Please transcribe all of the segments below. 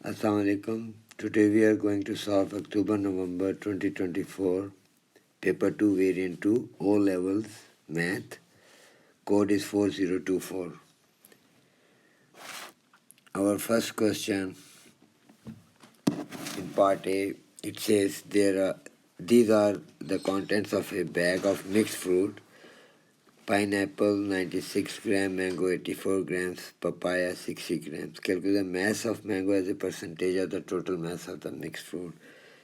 Assalamu alaikum. Today we are going to solve October-November 2024 Paper 2 Variant 2 O Levels Math. Code is 4024. Our first question in part A, it says these are the contents of a bag of mixed fruit: pineapple 96 gram, mango 84 grams, papaya 60 grams. Calculate the mass of mango as a percentage of the total mass of the mixed fruit.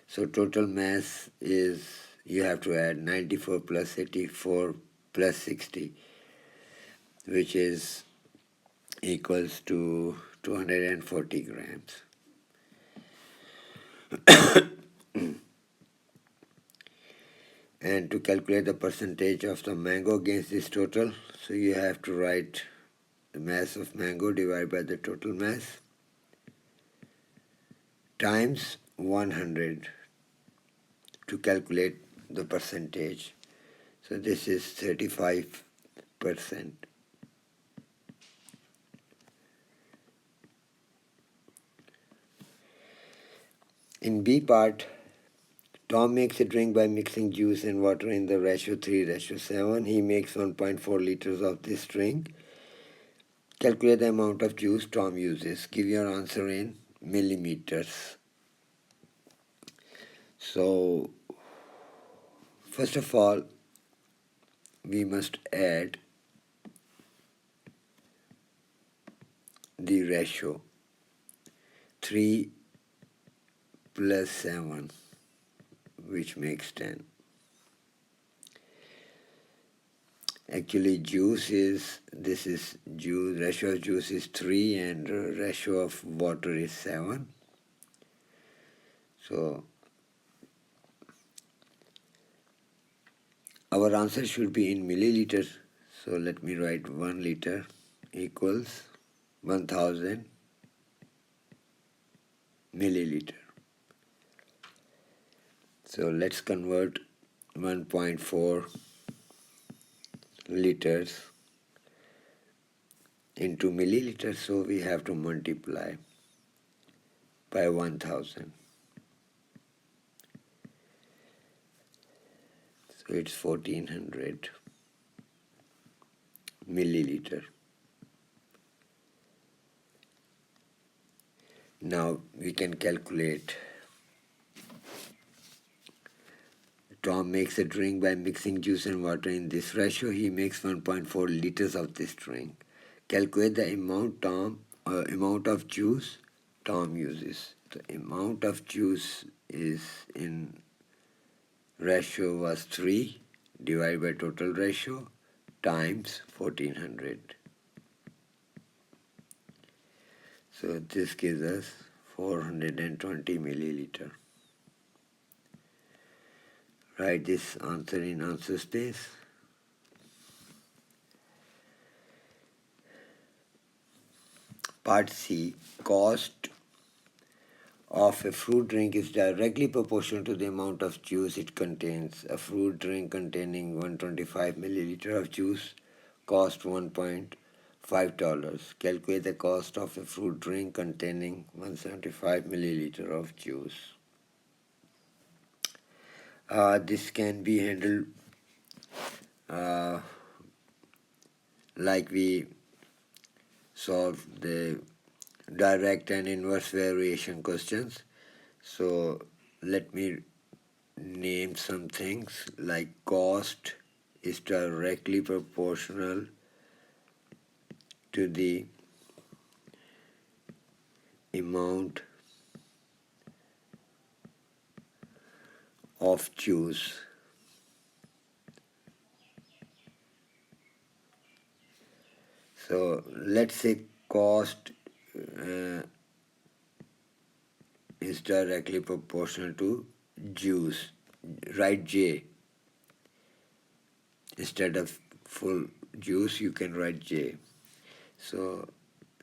So total mass is, you have to add 94 plus 84 plus 60, which is equals to 240 grams. And to calculate the percentage of the mango against this total, so you have to write the mass of mango divided by the total mass times 100 to calculate the percentage. So this is 35%. In B part, Tom makes a drink by mixing juice and water in the ratio 3:7. He makes 1.4 liters of this drink. Calculate the amount of juice Tom uses. Give your answer in millimeters. So, first of all, we must add the ratio 3 plus 7, which makes 10. Actually, ratio of juice is 3 and ratio of water is 7. So, our answer should be in milliliters. So let me write 1 liter equals 1000 milliliter. So let's convert 1.4 liters into milliliters. So we have to multiply by 1000. So it's 1400 milliliter. Now we can calculate. Tom makes a drink by mixing juice and water in this ratio. He makes 1.4 liters of this drink. Calculate the amount of juice Tom uses. The amount of juice is in ratio was 3 divided by total ratio times 1400. So this gives us 420 milliliter. Write this answer in answer space. Part C, cost of a fruit drink is directly proportional to the amount of juice it contains. A fruit drink containing 125 milliliter of juice costs $1.5. Calculate the cost of a fruit drink containing 175 milliliter of juice. This can be handled like we solved the direct and inverse variation questions. So let me name some things like cost is directly proportional to the amount of juice. So let's say cost is directly proportional to juice. Write J. Instead of full juice, you can write J. So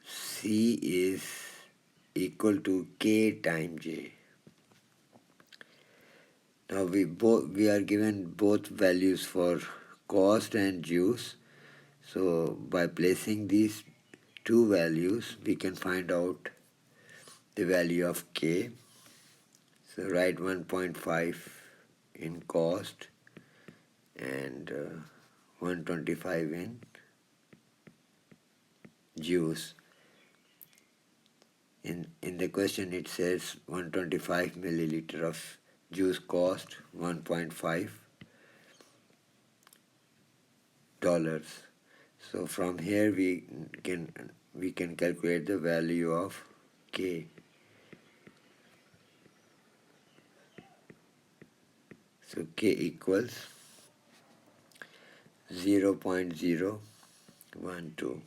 C is equal to K times J. Now we are given both values for cost and juice. So by placing these two values, we can find out the value of K. So write 1.5 in cost and 125 in juice. In the question it says 125 milliliter of juice cost $1.5. So from here we can calculate the value of K. So K equals 0.012.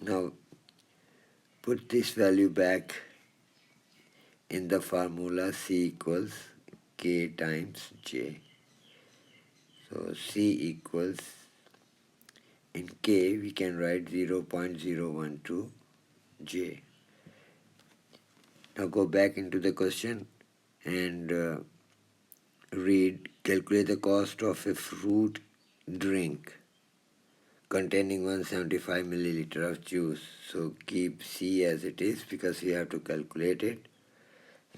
Now put this value back in the formula C equals K times J. So C equals, in K we can write 0.012 J. Now go back into the question and calculate the cost of a fruit drink containing 175 milliliter of juice. So keep C as it is because we have to calculate it.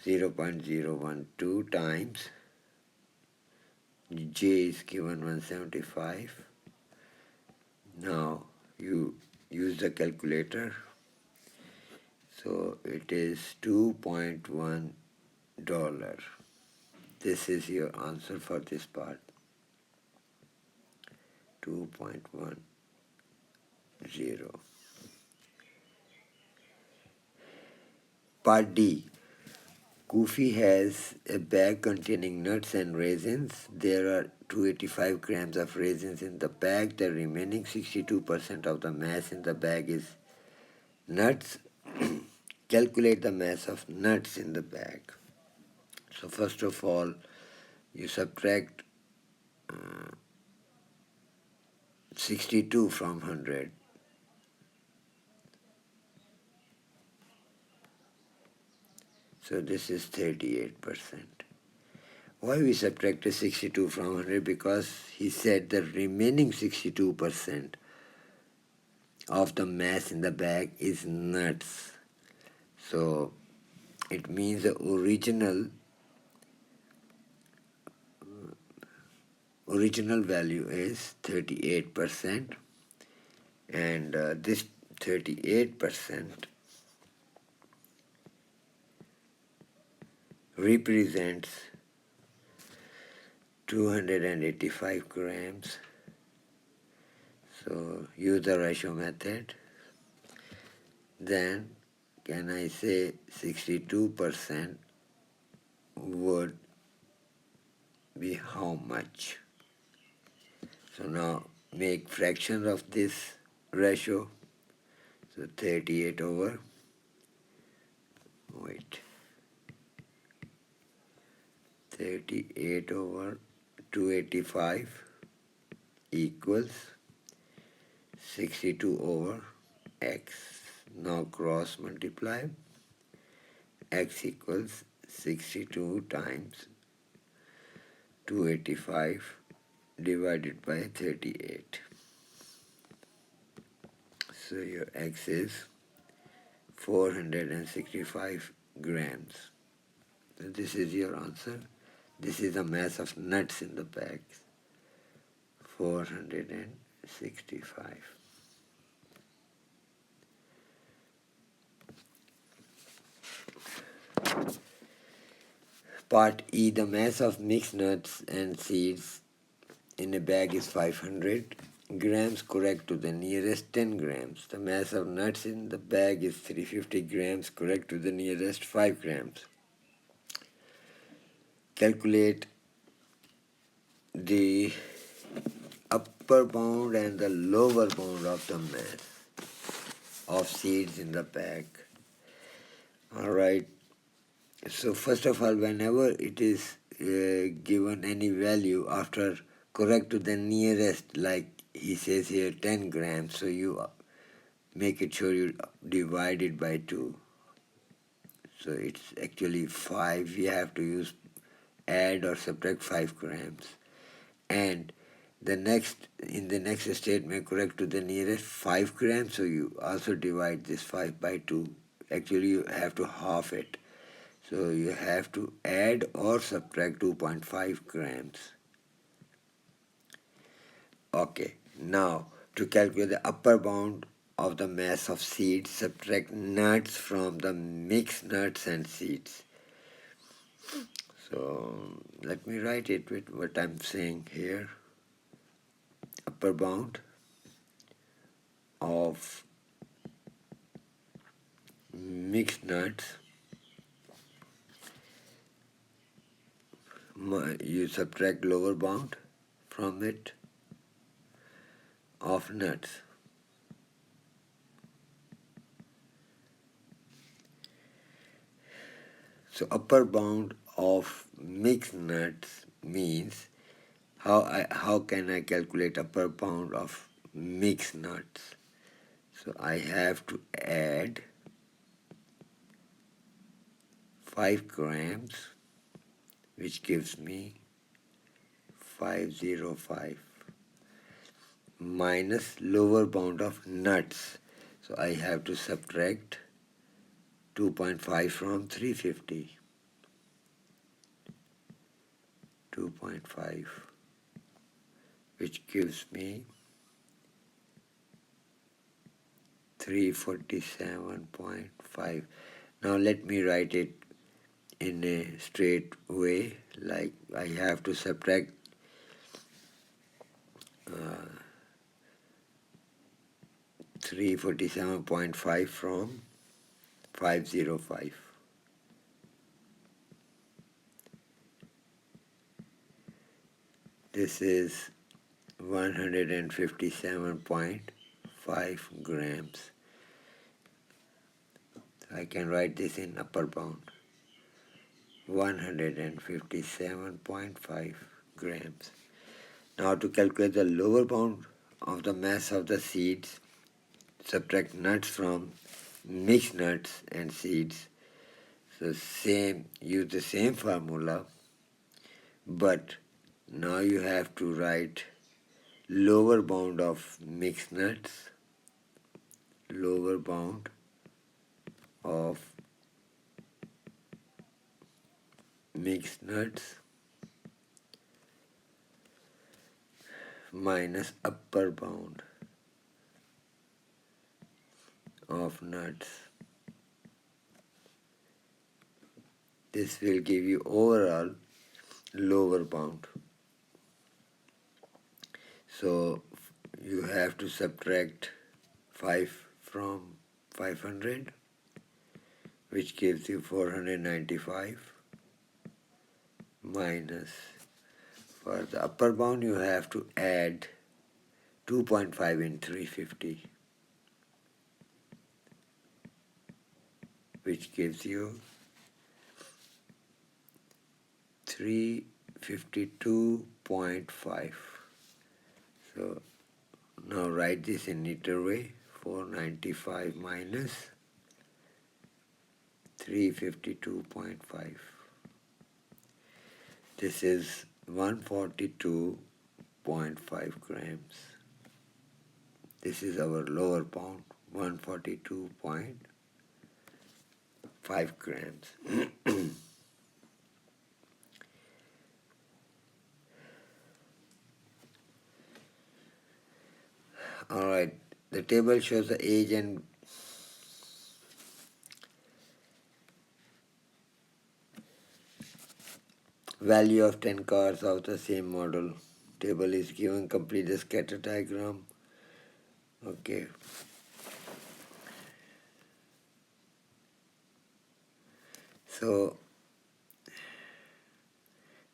0.012 times J is given 175. Now you use the calculator. So it is $2.1. This is your answer for this part. 2.10. Part D. Kufi has a bag containing nuts and raisins. There are 285 grams of raisins in the bag. The remaining 62% of the mass in the bag is nuts. Calculate the mass of nuts in the bag. So first of all, you subtract 62 from 100. So this is 38%. Why we subtracted 62 from 100? Because he said the remaining 62% of the mass in the bag is nuts. So it means the original value is 38%, and this 38% represents 285 grams. So use the ratio method. Then can I say 62% would be how much? So now make fractions of this ratio. So 38 over 285 equals 62 over x. Now cross multiply. X equals 62 times 285 divided by 38. So your x is 465 grams. So this is your answer. This is the mass of nuts in the bag. 465. Part E, the mass of mixed nuts and seeds in a bag is 500 grams, correct to the nearest 10 grams. The mass of nuts in the bag is 350 grams, correct to the nearest 5 grams. Calculate the upper bound and the lower bound of the mass of seeds in the bag. Alright, so first of all, whenever it is given any value after correct to the nearest, like he says here 10 grams, so you make it sure you divide it by 2. So it's actually 5. We have to add or subtract 5 grams. And in the next statement, correct to the nearest 5 grams, so you also divide this 5 by 2. Actually, you have to half it. So you have to add or subtract 2.5 grams. Okay, now to calculate the upper bound of the mass of seeds, subtract nuts from the mixed nuts and seeds. So let me write it with what I'm saying here. Upper bound of mixed nuts, you subtract lower bound from it of nuts. So upper bound of mixed nuts means how can I calculate upper bound of mixed nuts? So I have to add 5 grams, which gives me 505, minus lower bound of nuts. So I have to subtract 2.5 from 350. 2.5, which gives me 347.5. Now let me write it in a straight way, like I have to subtract 347.5 from 505. This is 157.5 grams. I can write this in upper bound. 157.5 grams. Now to calculate the lower bound of the mass of the seeds, subtract nuts from mixed nuts and seeds. So use the same formula, but now you have to write lower bound of mixed nuts, lower bound of mixed nuts minus upper bound of nuts. This will give you overall lower bound. So you have to subtract 5 from 500, which gives you 495, minus, for the upper bound you have to add 2.5 in 350, which gives you 352.5. So now write this in liter way. 495 minus 352.5. This is 142.5 grams. This is our lower bound, 142.5 grams. Alright, the table shows the age and value of 10 cars of the same model. Table is given, complete the scatter diagram. Okay. So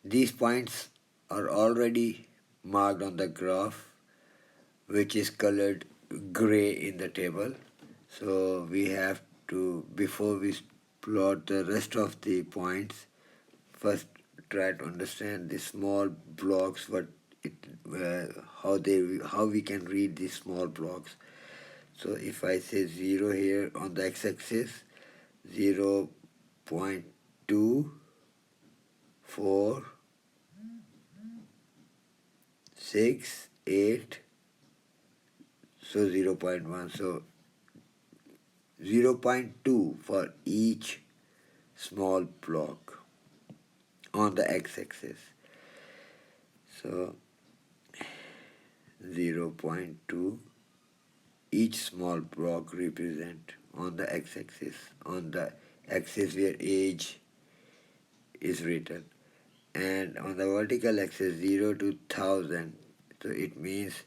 these points are already marked on the graph, which is colored gray in the table. So we have to, before we plot the rest of the points, first try to understand the small blocks, how we can read these small blocks. So if I say 0 here on the x-axis, 0.2, 4, 6, 8, so 0.1. So 0.2 for each small block on the x-axis. So 0.2 each small block represent on the x-axis, on the axis where age is written, and on the vertical axis 0 to 1000, so it means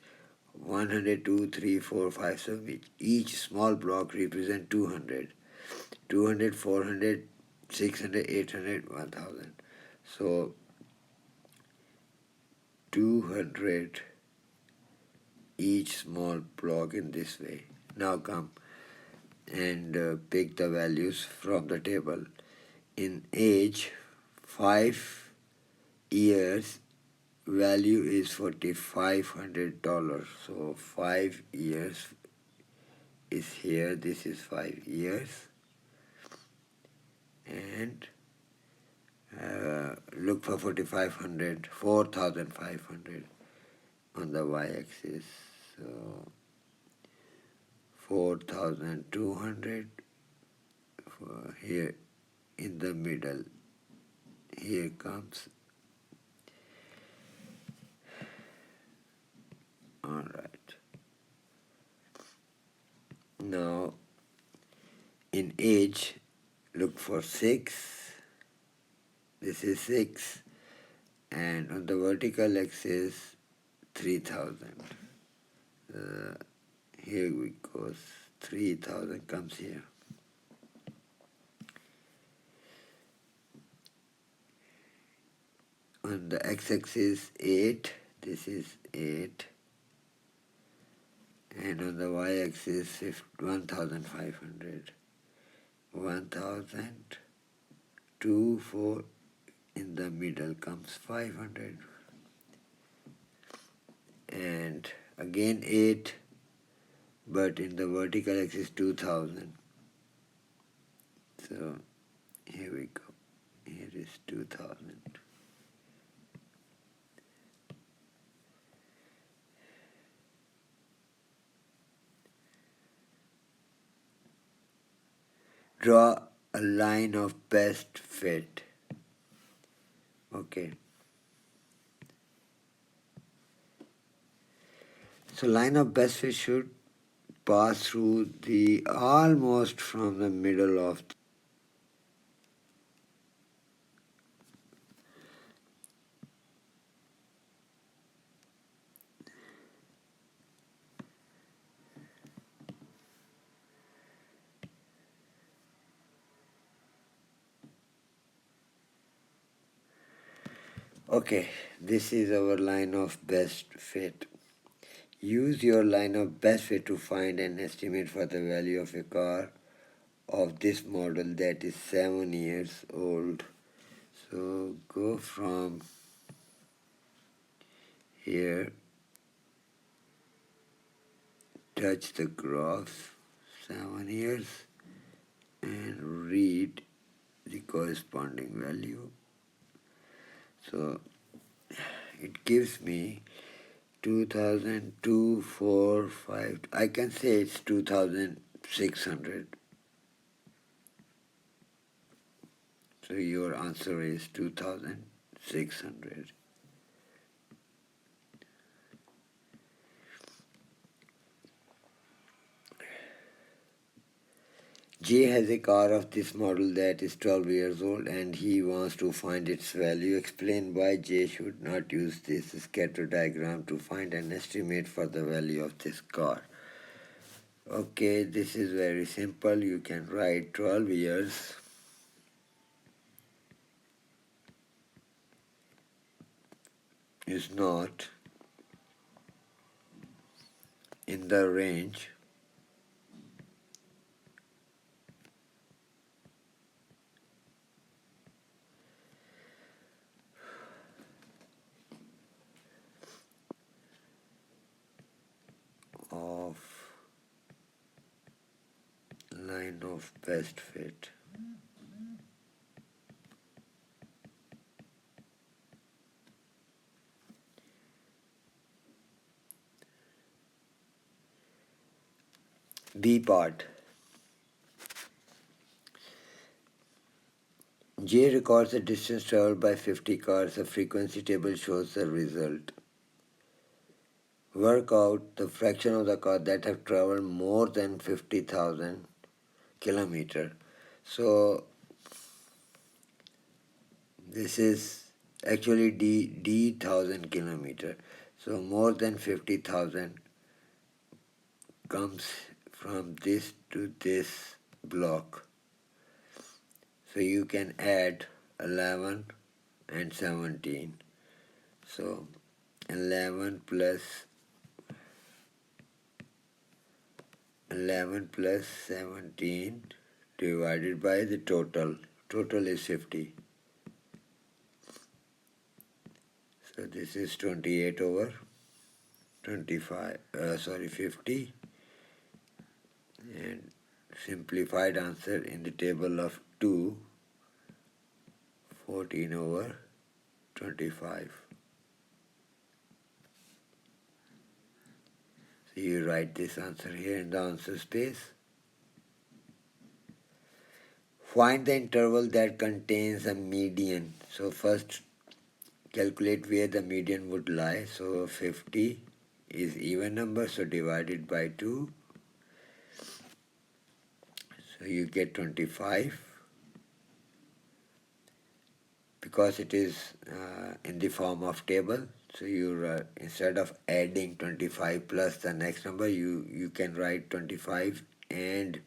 100, 2, 3, 4, 5. So each small block represent 200, 200, 400, 600, 800, 1000. So 200 each small block in this way. Now come and pick the values from the table. In age 5 years, value is $4,500. So 5 years is here. This is 5 years, and look for 4,500 on the y-axis. So 4,200 for here in the middle. Here comes. All right. Now in age, look for 6. This is 6, and on the vertical axis 3,000. Here we go. 3,000 comes here. On the x-axis 8, this is 8, and on the y-axis 1,500. 1,000, 2, 4, in the middle comes 500, and again 8, but in the vertical axis 2,000. So here we go. Here is 2,000. Draw a line of best fit. Okay. So line of best fit should pass through the almost from the middle Okay, this is our line of best fit. Use your line of best fit to find an estimate for the value of a car of this model that is 7 years old. So go from here, touch the graph, 7 years, and read the corresponding value. So it gives me 2,002, 4, 5. I can say it's 2,600. So your answer is 2,600. Jay has a car of this model that is 12 years old and he wants to find its value. Explain why Jay should not use this scatter diagram to find an estimate for the value of this car. Okay, this is very simple. You can write 12 years is not in the range of line of best fit. B part. J records the distance traveled by 50 cars. A frequency table shows the result. Work out the fraction of the cars that have traveled more than 50,000 kilometer. So this is actually D 1000 kilometer. So more than 50,000 comes from this to this block. So you can add 11 and 17. So 11 plus 17 divided by the total. Total is 50. So this is 28 over 25, 50, and simplified answer in the table of 2, 14 over 25. So you write this answer here in the answer space. Find the interval that contains a median. So first calculate where the median would lie. So 50 is even number, so divided by 2. So you get 25. Because it is in the form of table, so you instead of adding 25 plus the next number, you can write 25 and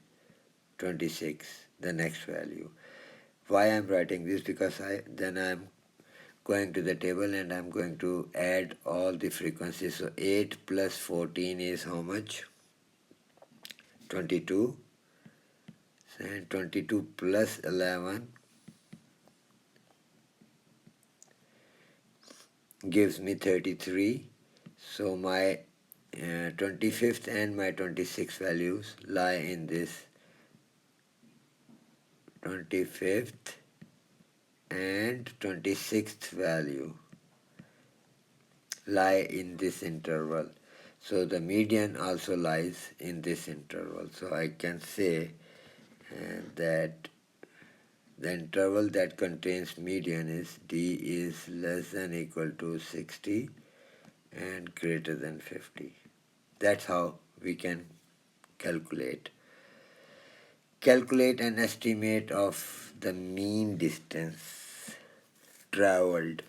26, the next value. Why I'm writing this? Because I'm going to the table and I'm going to add all the frequencies. So 8 plus 14 is how much? 22. And 22 plus 11 gives me 33. So my 25th and my 26th values lie in this 25th and 26th value lie in this interval. So the median also lies in this interval. So I can say that the interval that contains median is D is less than equal to 60 and greater than 50. That's how we can calculate. Calculate an estimate of the mean distance traveled.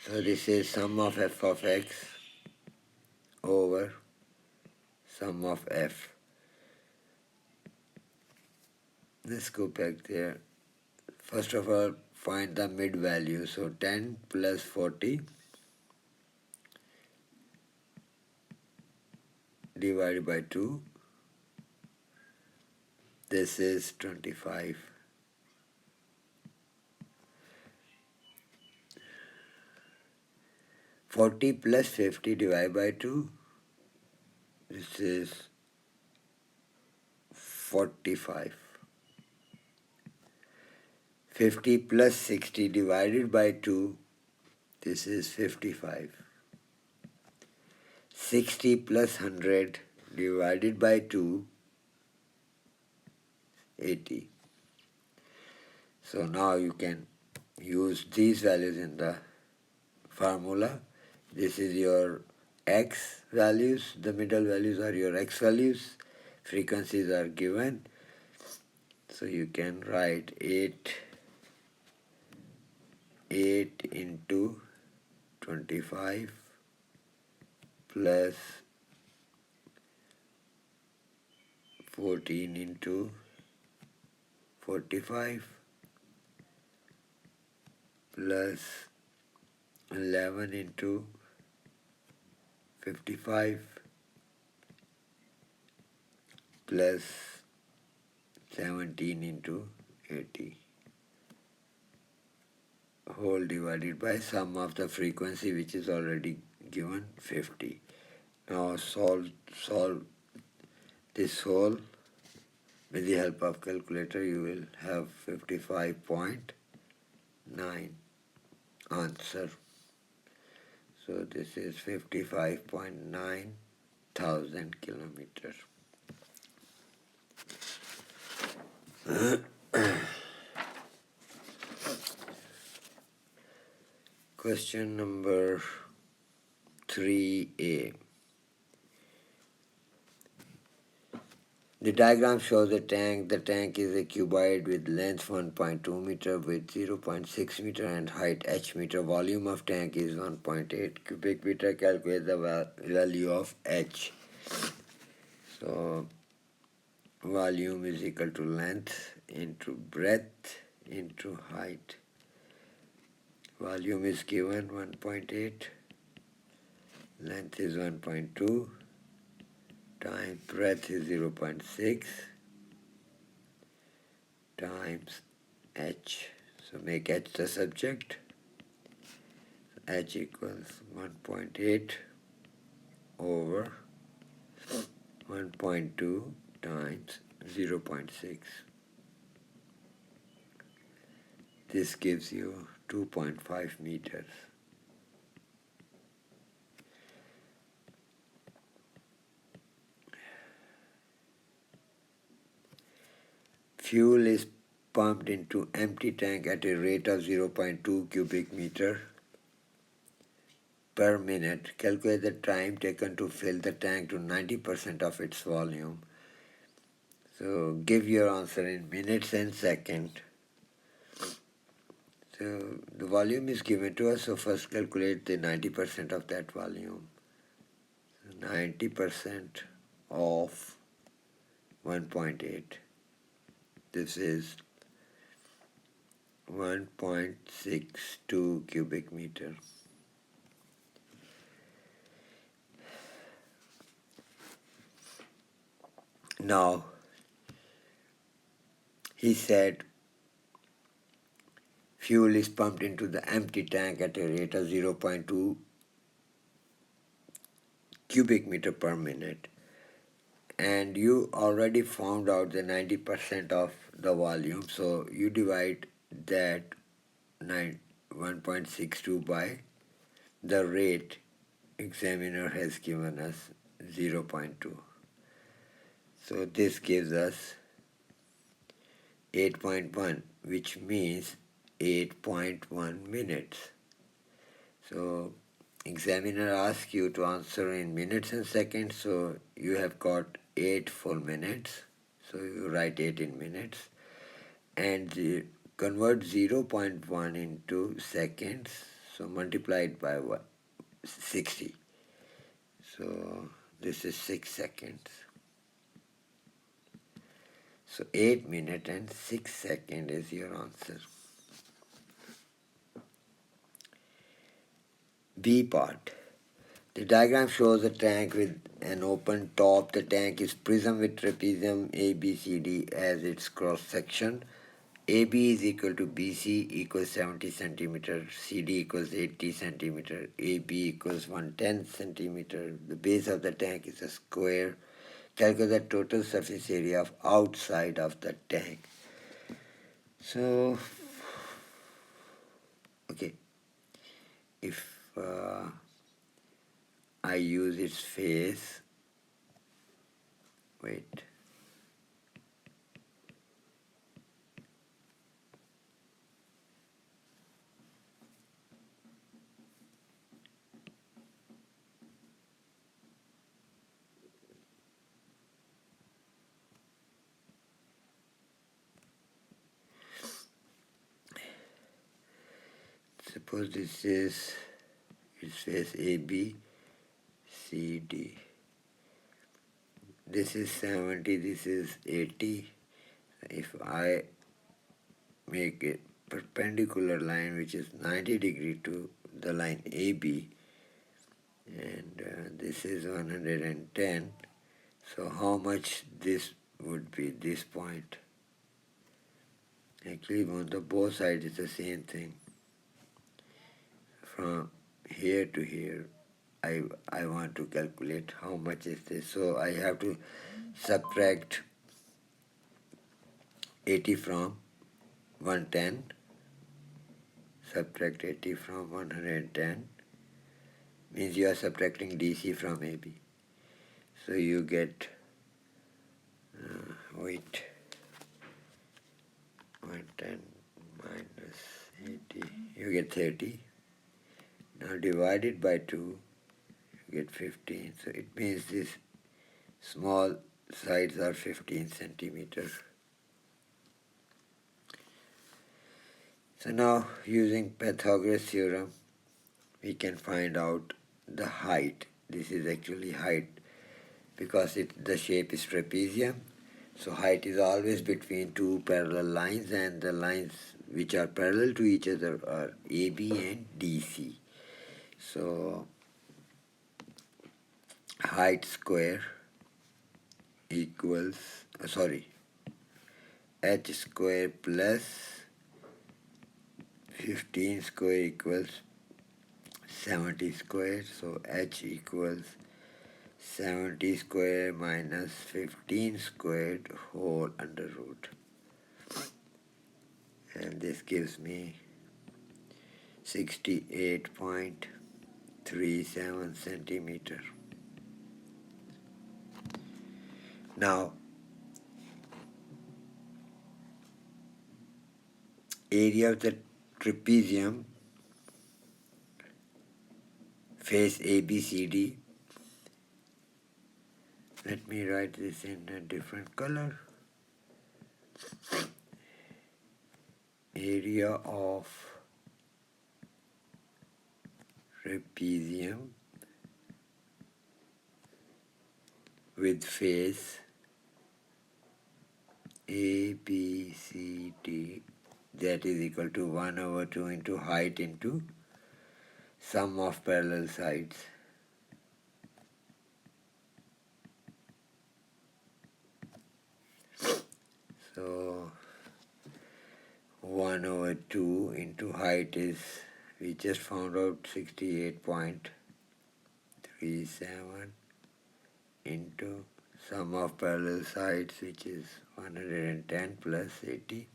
So this is sum of f of x over sum of f. Let's go back there. First of all, find the mid value. So 10 plus 40 divided by 2. This is 25. 40 plus 50 divided by 2. This is 45. 50 plus 60 divided by 2. This is 55. 60 plus 100 divided by 2. 80. So now you can use these values in the formula. This is your x values, the middle values are your x values, frequencies are given. So you can write 8 into 25 plus 14 into 45 plus 11 into 55 plus 17 into 80 whole divided by sum of the frequency, which is already given, 50. Now solve this whole with the help of calculator. You will have 55.9 answer. So this is 55.9 1,000 kilometers. Question number 3a. The diagram shows a tank. The tank is a cuboid with length 1.2 meter, width 0.6 meter, and height h meter. Volume of tank is 1.8 cubic meter. Calculate the value of h. So volume is equal to length into breadth into height. Volume is given 1.8, length is 1.2, times breadth is 0.6 times h. So make h the subject. H equals 1.8 over 1.2 times 0.6. This gives you 2.5 meters. Fuel is pumped into empty tank at a rate of 0.2 cubic meter per minute. Calculate the time taken to fill the tank to 90% of its volume. So give your answer in minutes and seconds. So the volume is given to us, so first calculate the 90% of that volume. 90% of 1.8. This is 1.62 cubic meter. Now, he said fuel is pumped into the empty tank at a rate of 0.2 cubic meter per minute. And you already found out the 90% of the volume, so you divide that 1.62 by the rate examiner has given us 0.2. So this gives us 8.1, which means 8.1 minutes. So examiner asks you to answer in minutes and seconds, so you have got 8 full minutes. So you write 8 in minutes and convert 0.1 into seconds, so multiply it by 60. So this is 6 seconds. So 8 minutes and 6 seconds is your answer. B part. The diagram shows a tank with an open top. The tank is prism with trapezium ABCD as its cross section. AB is equal to BC equals 70 centimeter, CD equals 80 centimeter, AB equals 110 centimeter. The base of the tank is a square. Calculate the total surface area of outside of the tank. So, okay, if I use its face, wait. Suppose this is its face AB, CD. This is 70, this is 80. If I make a perpendicular line which is 90 degree to the line AB, and this is 110, so how much this would be, this point? Actually on the both sides is the same thing. From here to here, I want to calculate how much is this. So I have to subtract 80 from 110. Subtract 80 from 110 means you are subtracting DC from AB. So you get, wait, 110 minus 80, you get 30. Now divide it by 2, you get 15. So it means this small sides are 15 centimeters. So now using Pythagoras theorem, we can find out the height. This is actually height because the shape is trapezium. So height is always between two parallel lines, and the lines which are parallel to each other are AB and DC. So height square equals, h square plus 15 square equals 70 square. So h equals 70 square minus 15 squared whole under root. And this gives me 68.37 centimeter. Now, area of the trapezium, face ABCD. Let me write this in a different color. Area of trapezium with face ABCD, that is equal to 1/2 into height into sum of parallel sides. So 1/2 into height is, we just found out 68.37 into sum of parallel sides, which is 110 plus 80,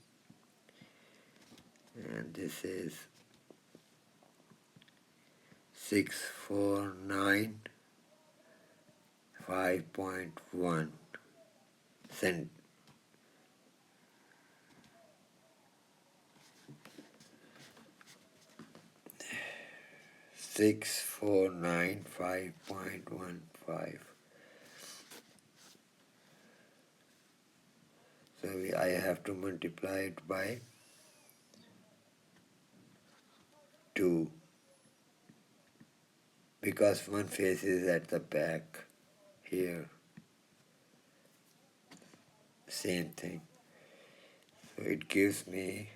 and this is 649.5.1 cent. 649.515. So I have to multiply it by 2 because one face is at the back here. Same thing. So it gives me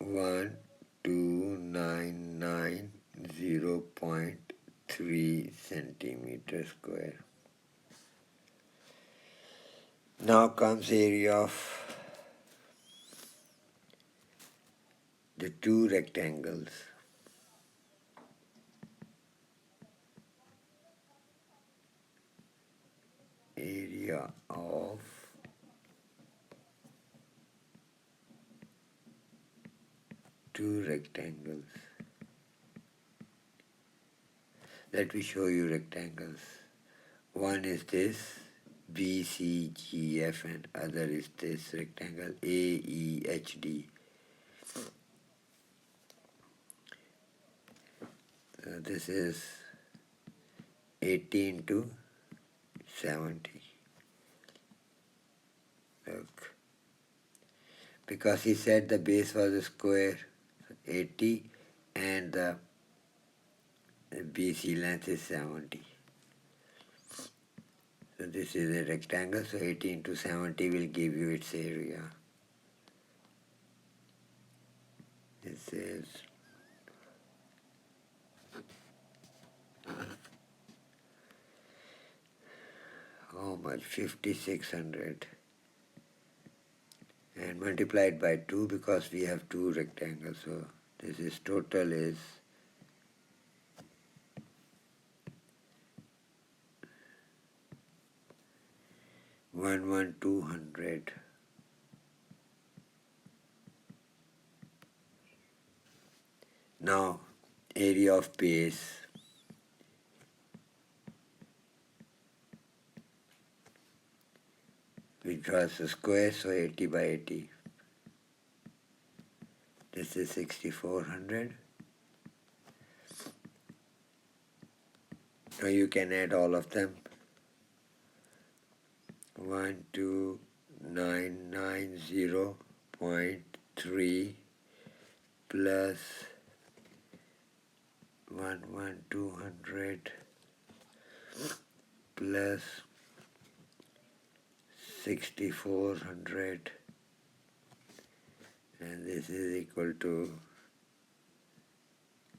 1299.0.3 centimeter square. Now comes area of the two rectangles. Area of two rectangles. Let me show you rectangles. One is this BCGF and other is this rectangle AEHD. This is 18 to 70. Look. Because he said the base was a square, 80, and the BC length is 70. So this is a rectangle, so 80 into 70 will give you its area. This is how much? 5600. And multiplied by 2 because we have two rectangles. So this is total is 11200. Now degree of base. We draw a square, so 80 by 80. This is 6400. Now you can add all of them. 12990.3 plus 11200 plus 6400, and this is equal to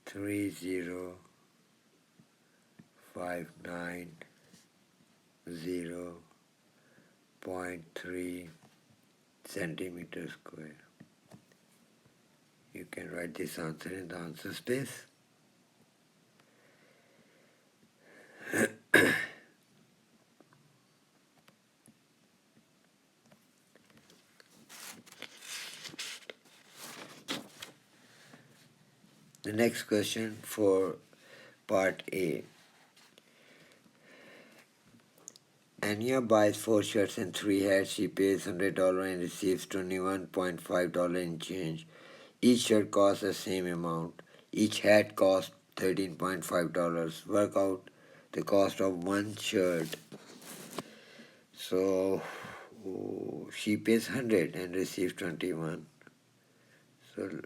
3059.3 centimeter square. You can write this answer in the answer space. The next question for part A. Anya buys 4 shirts and 3 hats. She pays $100 and receives $21.5 in change. Each shirt costs the same amount. Each hat costs $13.5. Work out the cost of one shirt. So she pays 100 and receives 21. So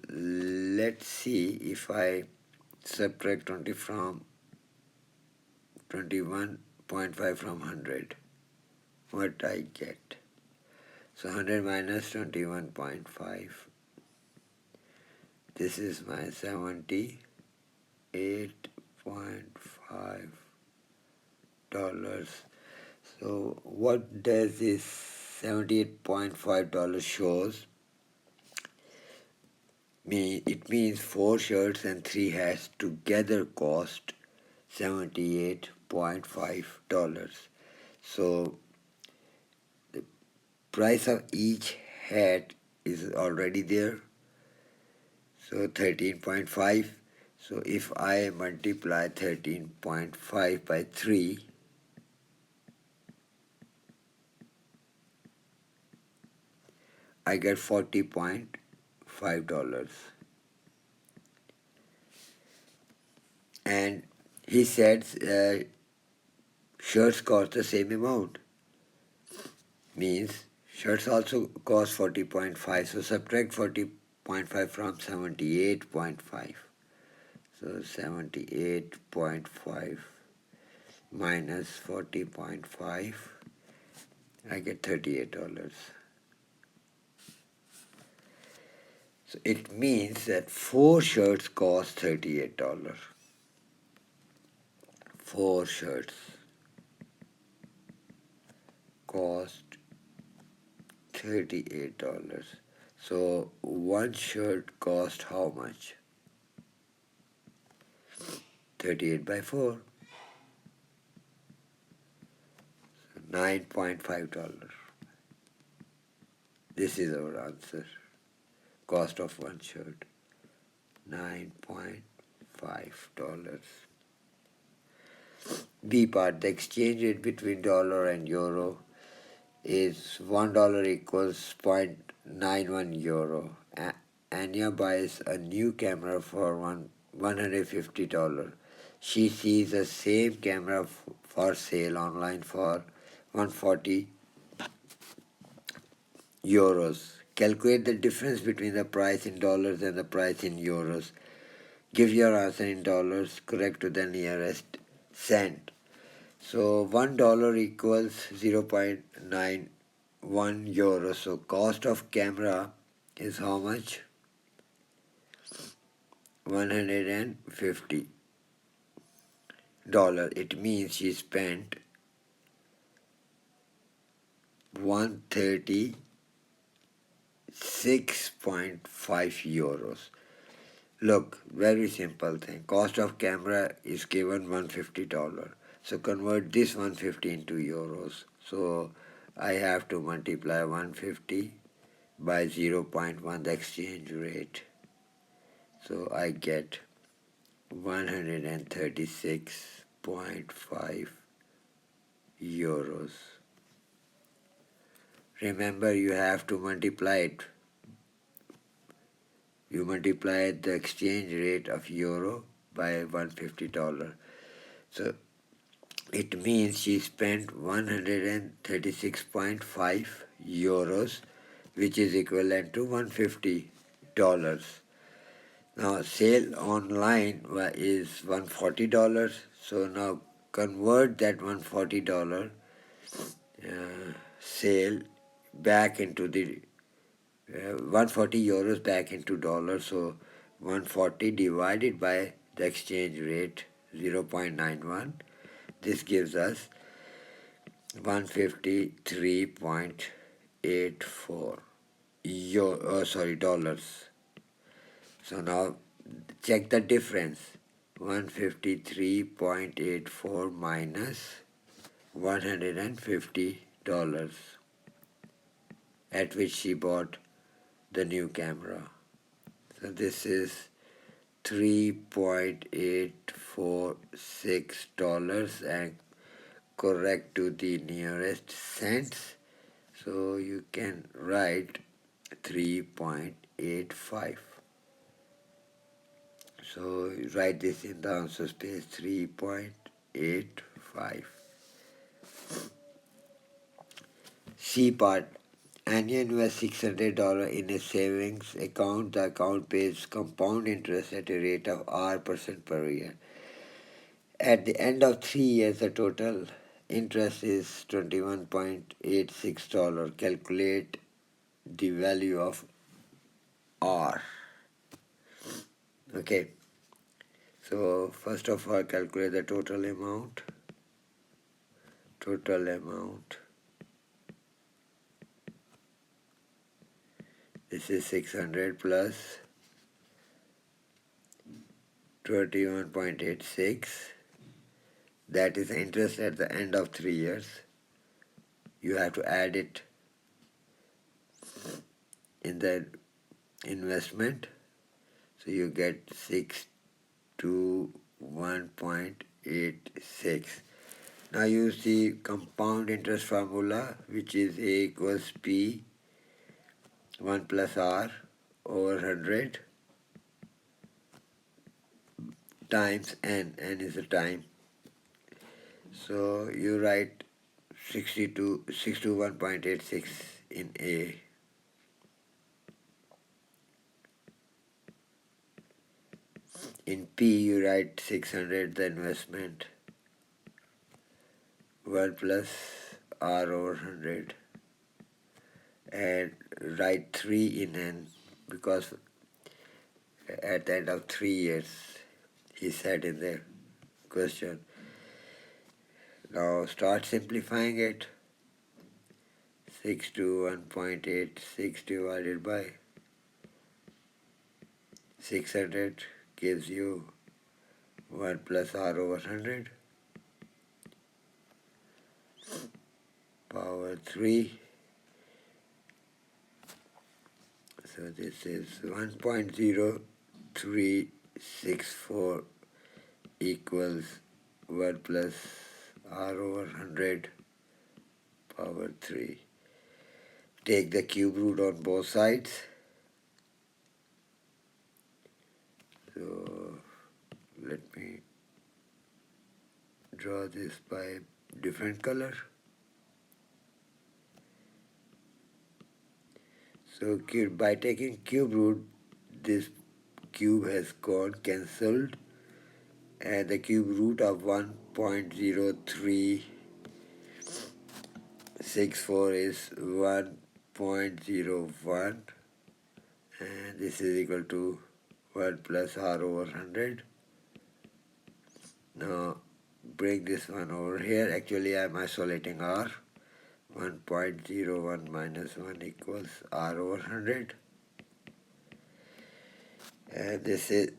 let's see if I subtract 20 from 21.5 from 100, what I get. So 100 minus 21.5. This is my $78.5. So what does this $78.5 shows? It means 4 shirts and 3 hats together cost $78.5. So the price of each hat is already there. So 13.5. So if I multiply 13.5 by 3, I get $40.5. And he said shirts cost the same amount. Means shirts also cost 40.5. So subtract 40.5 from 78.5. So 78.5 minus 40.5, I get $38. So it means that 4 shirts cost $38. 4 shirts cost $38. So one shirt cost how much? 38 by 4. So $9.5. This is our answer. Cost of one shirt, $9.5. B part, the exchange rate between dollar and euro is $1 equals 0.91 euro. Anya buys a new camera for $150. She sees the same camera for sale online for 140 euros. Calculate the difference between the price in dollars and the price in euros. Give your answer in dollars, correct to the nearest cent. So $1 equals 0.91 euro. So cost of camera is how much? $150. It means she spent 136.5 euros. Look, very simple thing. Cost of camera is given $150. So convert this 150 into euros. So I have to multiply 150 by 0.1, the exchange rate. So I get 136.5 euros. Remember, you have to multiply it. You multiply the exchange rate of euro by $150. So it means she spent 136.5 euros, which is equivalent to $150. Now, sale online is $140. So now convert that $140 sale back into the 140 euros back into dollars. So 140 divided by the exchange rate 0.91. This gives us 153.84 dollars. So now check the difference. 153.84 minus $150 at which she bought the new camera. So this is $3.846 and correct to the nearest cents. So you can write 3.85. So write this in the answer space, 3.85. C part. Anya invests $600 in a savings account. The account pays compound interest at a rate of R% per year. At the end of 3 years, the total interest is $21.86. Calculate the value of R. Okay. So first of all, calculate the total amount. This is 600 plus 21.86. That is the interest at the end of 3 years. You have to add it in the investment. So you get 621.86. Now use the compound interest formula, which is A equals P 1 plus R over 100 times N. N is the time. So you write 621.86 in A. In P you write 600 the investment, 1 plus R over 100, and write 3 in N because at the end of 3 years he said in the question. Now start simplifying it. 621.86 divided by 600 gives you 1 plus R over 100 power 3. So this is 1.0364 equals 1 plus R over 100 power 3. Take the cube root on both sides. So let me draw this by different color. So by taking cube root, this cube has gone cancelled, and the cube root of 1.0364 is 1.01, and this is equal to 1 plus R over 100. Now bring this one over here. Actually I am isolating R. 1.01 minus 1 equals R over 100. And this is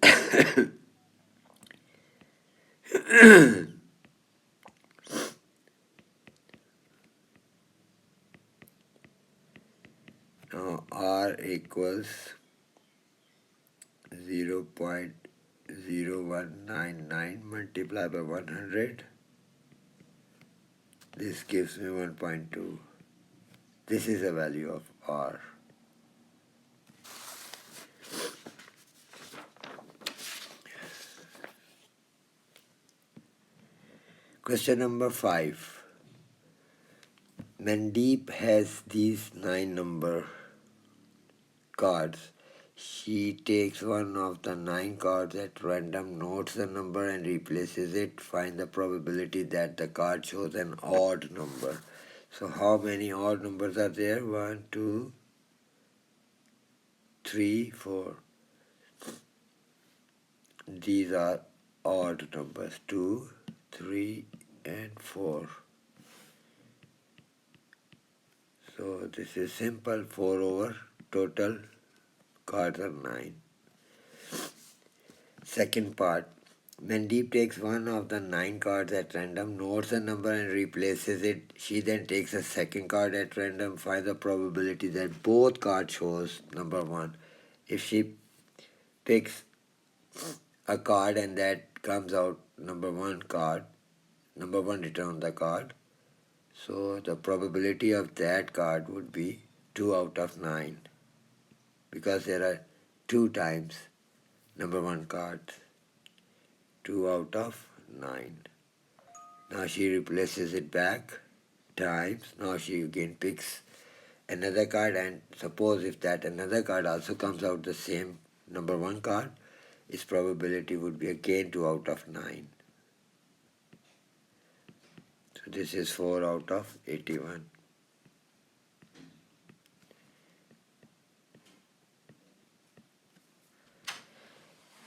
now R equals 0.01 199 multiplied by 100. This gives me 1.2. This is the value of R. Question number 5. Mandeep has these 9 number cards. She takes one of the 9 cards at random, notes the number and replaces it. Find the probability that the card shows an odd number. So how many odd numbers are there? 1, 2, 3, 4. These are odd numbers. 2, 3, and 4. So this is simple. 4 over total cards are 9. Second part. Mandeep takes one of the 9 cards at random, notes a number and replaces it. She then takes a second card at random, finds the probability that both cards shows number 1. If she picks a card and that comes out number 1 card, number 1 written on the card, so the probability of that card would be 2 out of 9, because there are 2 times number 1 cards. 2 out of 9. Now she replaces it back times. Now she again picks another card, and suppose if that another card also comes out the same number 1 card, its probability would be again 2 out of 9. So this is 4 out of 81.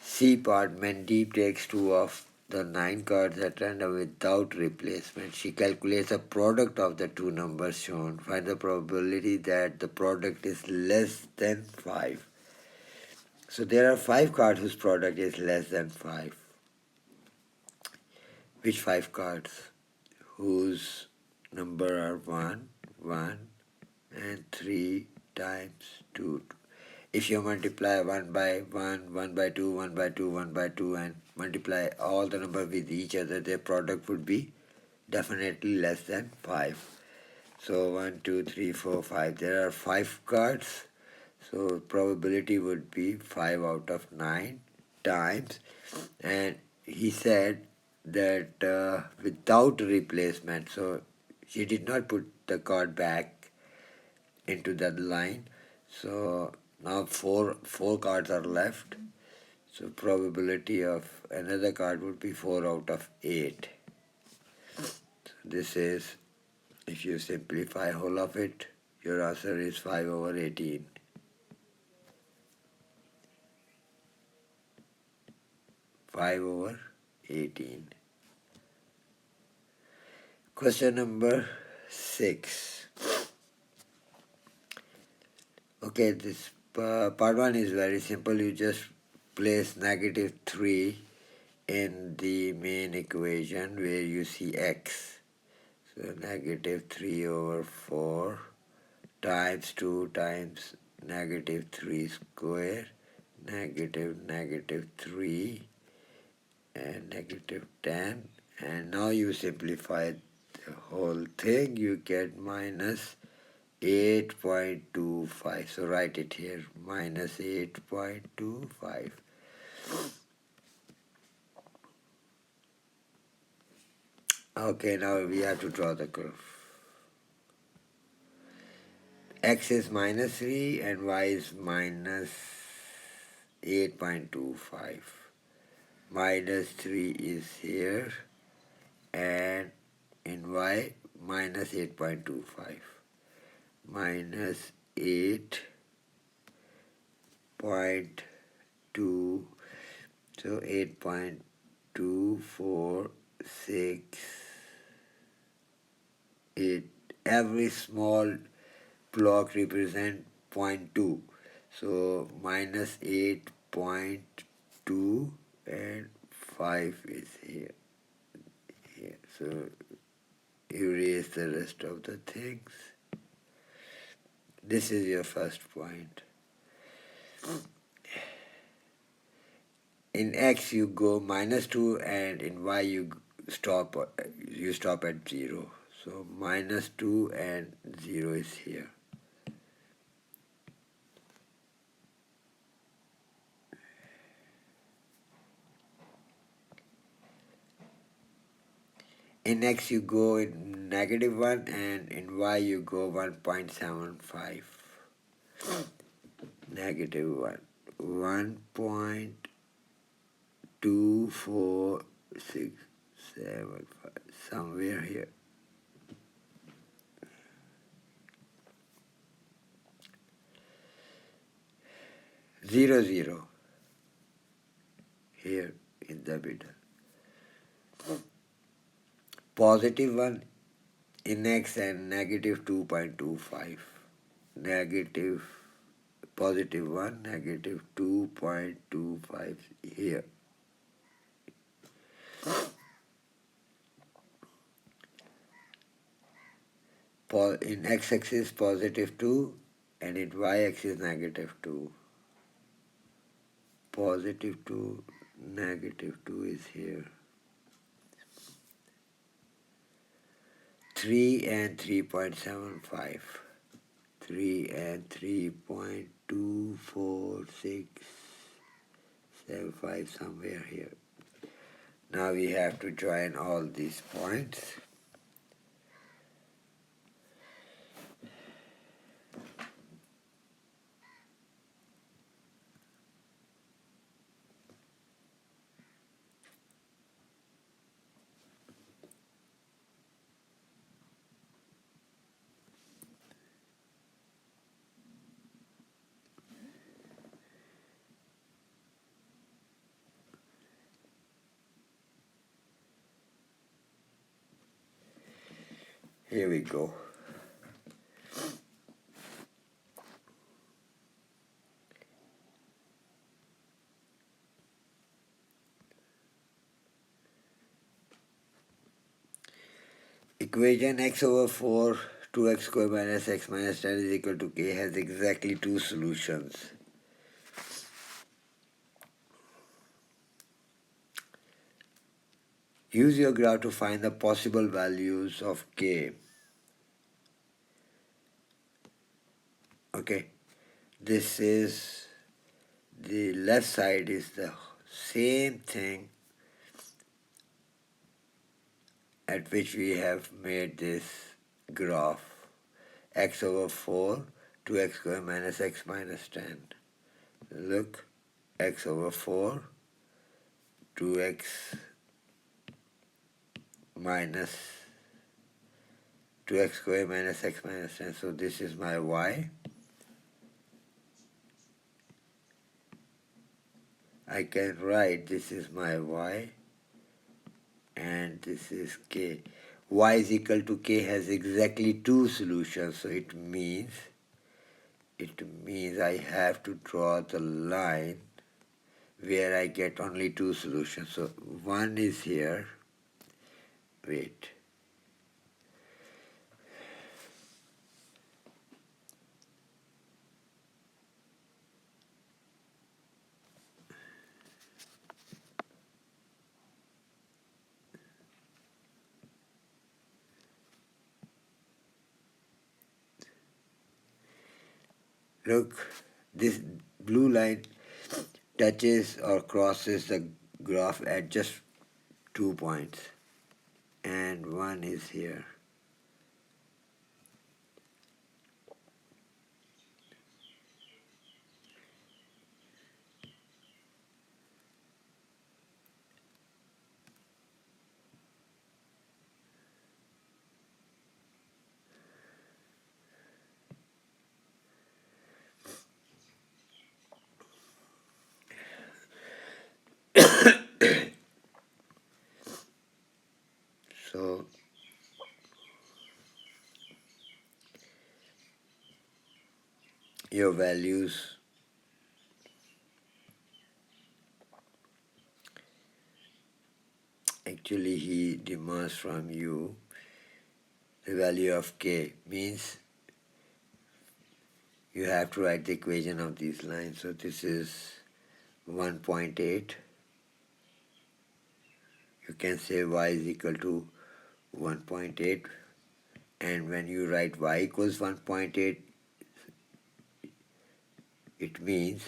C part. Mandeep takes 2 of the 9 cards at random without replacement. She calculates the product of the 2 numbers shown. Find the probability that the product is less than 5. So there are 5 cards whose product is less than 5. Which 5 cards? Whose number are 1, 1, and 3 times 2. If you multiply 1 by 1, 1 by 2, 1 by 2, 1 by 2, and multiply all the numbers with each other, their product would be definitely less than 5. So 1, 2, 3, 4, 5. There are 5 cards. So probability would be 5 out of 9 times. And he said that without replacement, so she did not put the card back into that line. So now four cards are left. So probability of another card would be 4 out of 8. So this is, if you simplify whole of it, your answer is 5 over 18. 5 over 18. Question number 6. Okay, this part 1 is very simple. You just place negative 3 in the main equation where you see x. So negative 3 over 4 times 2 times negative 3 square, negative 3 and negative 10. And now you simplify the whole thing, you get minus 8.25. So write it here, minus 8.25. Okay, now we have to draw the curve. X is minus 3 and y is minus 8.25. Minus 3 is here, and in y minus 8.25. Minus 8.2, so 8.246. Every small block represent 0.2. So minus 8.2 and 5 is here. So erase the rest of the things. This is your first point. In x you go -2 and in y stop you stop at 0. So -2 and 0 is here. In x you go in -1 and in y you go 1.75. -1 1.2467, somewhere here. 0 here in the middle. +1 in x and -2.25. Negative +1 -2.25 here. In x-axis +2 and in y-axis -2. +2, -2 is here. 3 and 3.75. 3 and 3.24675, somewhere here. Now we have to join all these points. Here we go. Equation x/4 2x² minus x minus 10 is equal to k has exactly two solutions. Use your graph to find the possible values of k. Okay, this is the left side is the same thing at which we have made this graph x/4 2x² minus x minus 10. Look, x/4 2x minus 2x² minus x minus 10. So this is my y. I can write this is my y and this is k. Y is equal to k has exactly two solutions, so it means I have to draw the line where I get only two solutions. So one is here. Wait. Look, this blue line touches or crosses the graph at just 2 points, and one is here. So your values actually he demands from you the value of k, means you have to write the equation of these lines. So this is 1.8 you can say y is equal to 1.8, and when you write y equals 1.8, it means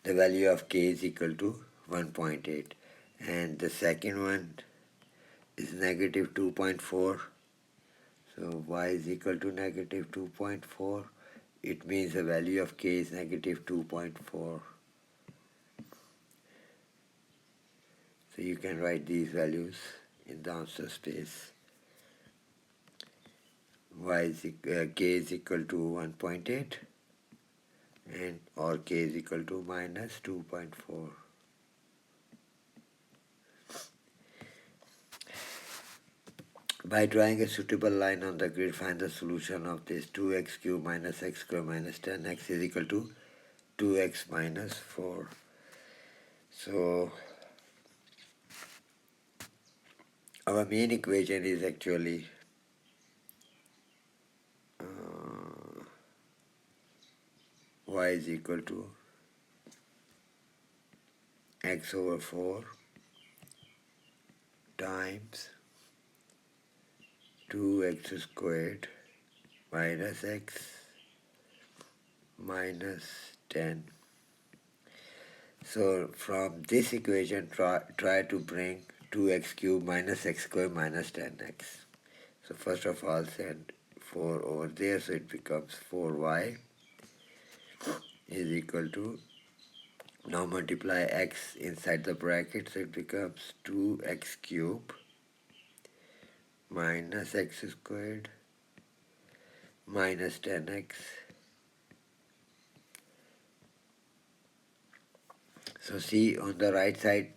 the value of k is equal to 1.8, and the second one is negative 2.4. So y is equal to negative 2.4. It means the value of k is negative 2.4. So you can write these values in the answer space. K is equal to 1.8, and or k is equal to minus 2.4. By drawing a suitable line on the grid, find the solution of this. 2x cubed minus x squared minus 10x is equal to 2x minus 4. So our main equation is actually y is equal to x over 4 times 2x squared minus x minus 10. So from this equation, try to bring 2x cubed minus x squared minus 10x. So first of all, send 4 over there, so it becomes 4y is equal to, now multiply x inside the bracket, so it becomes 2x cubed minus x squared minus 10x. So see, on the right side,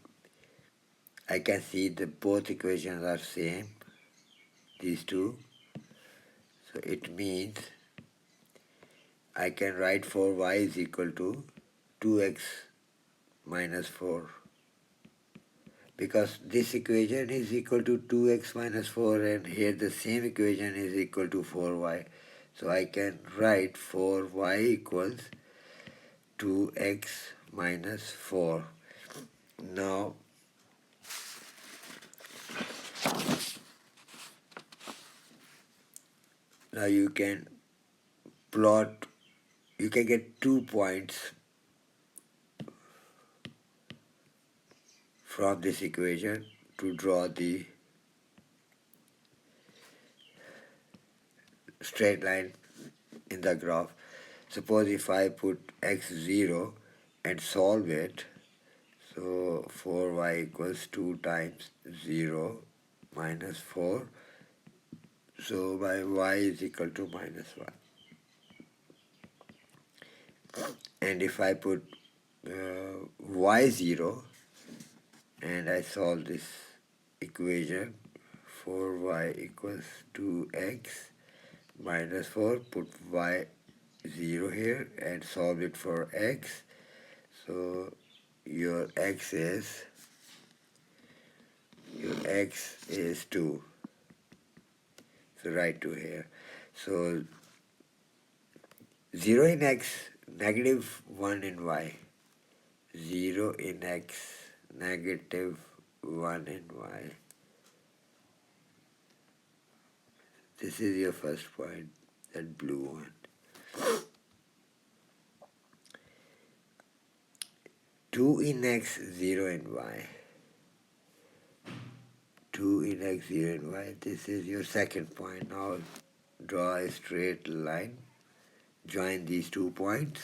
I can see that both equations are same, these two. So it means I can write 4y is equal to 2x minus 4, because this equation is equal to 2x minus 4, and here the same equation is equal to 4y. So I can write 4y equals 2x minus 4. Now you can plot, you can get 2 points from this equation to draw the straight line in the graph. Suppose if I put x0 and solve it, so 4y equals 2 times 0 minus 4, so my y is equal to minus 1. And if I put y0 and I solve this equation, 4y equals 2x minus 4, put y0 here and solve it for x. So your x is 2. So write 2 here. So 0 in x, negative 1 in y. 0 in x, negative 1 in y. This is your first point, that blue one. 2 in x, 0 in y. 2 in x, 0 in y. This is your second point. Now draw a straight line. Join these 2 points.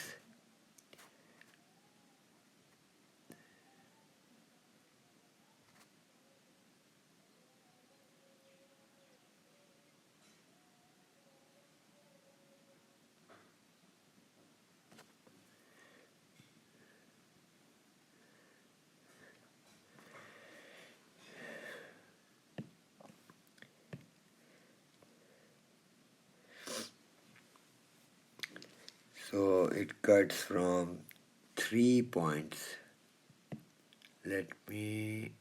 So it cuts from 3 points. Let me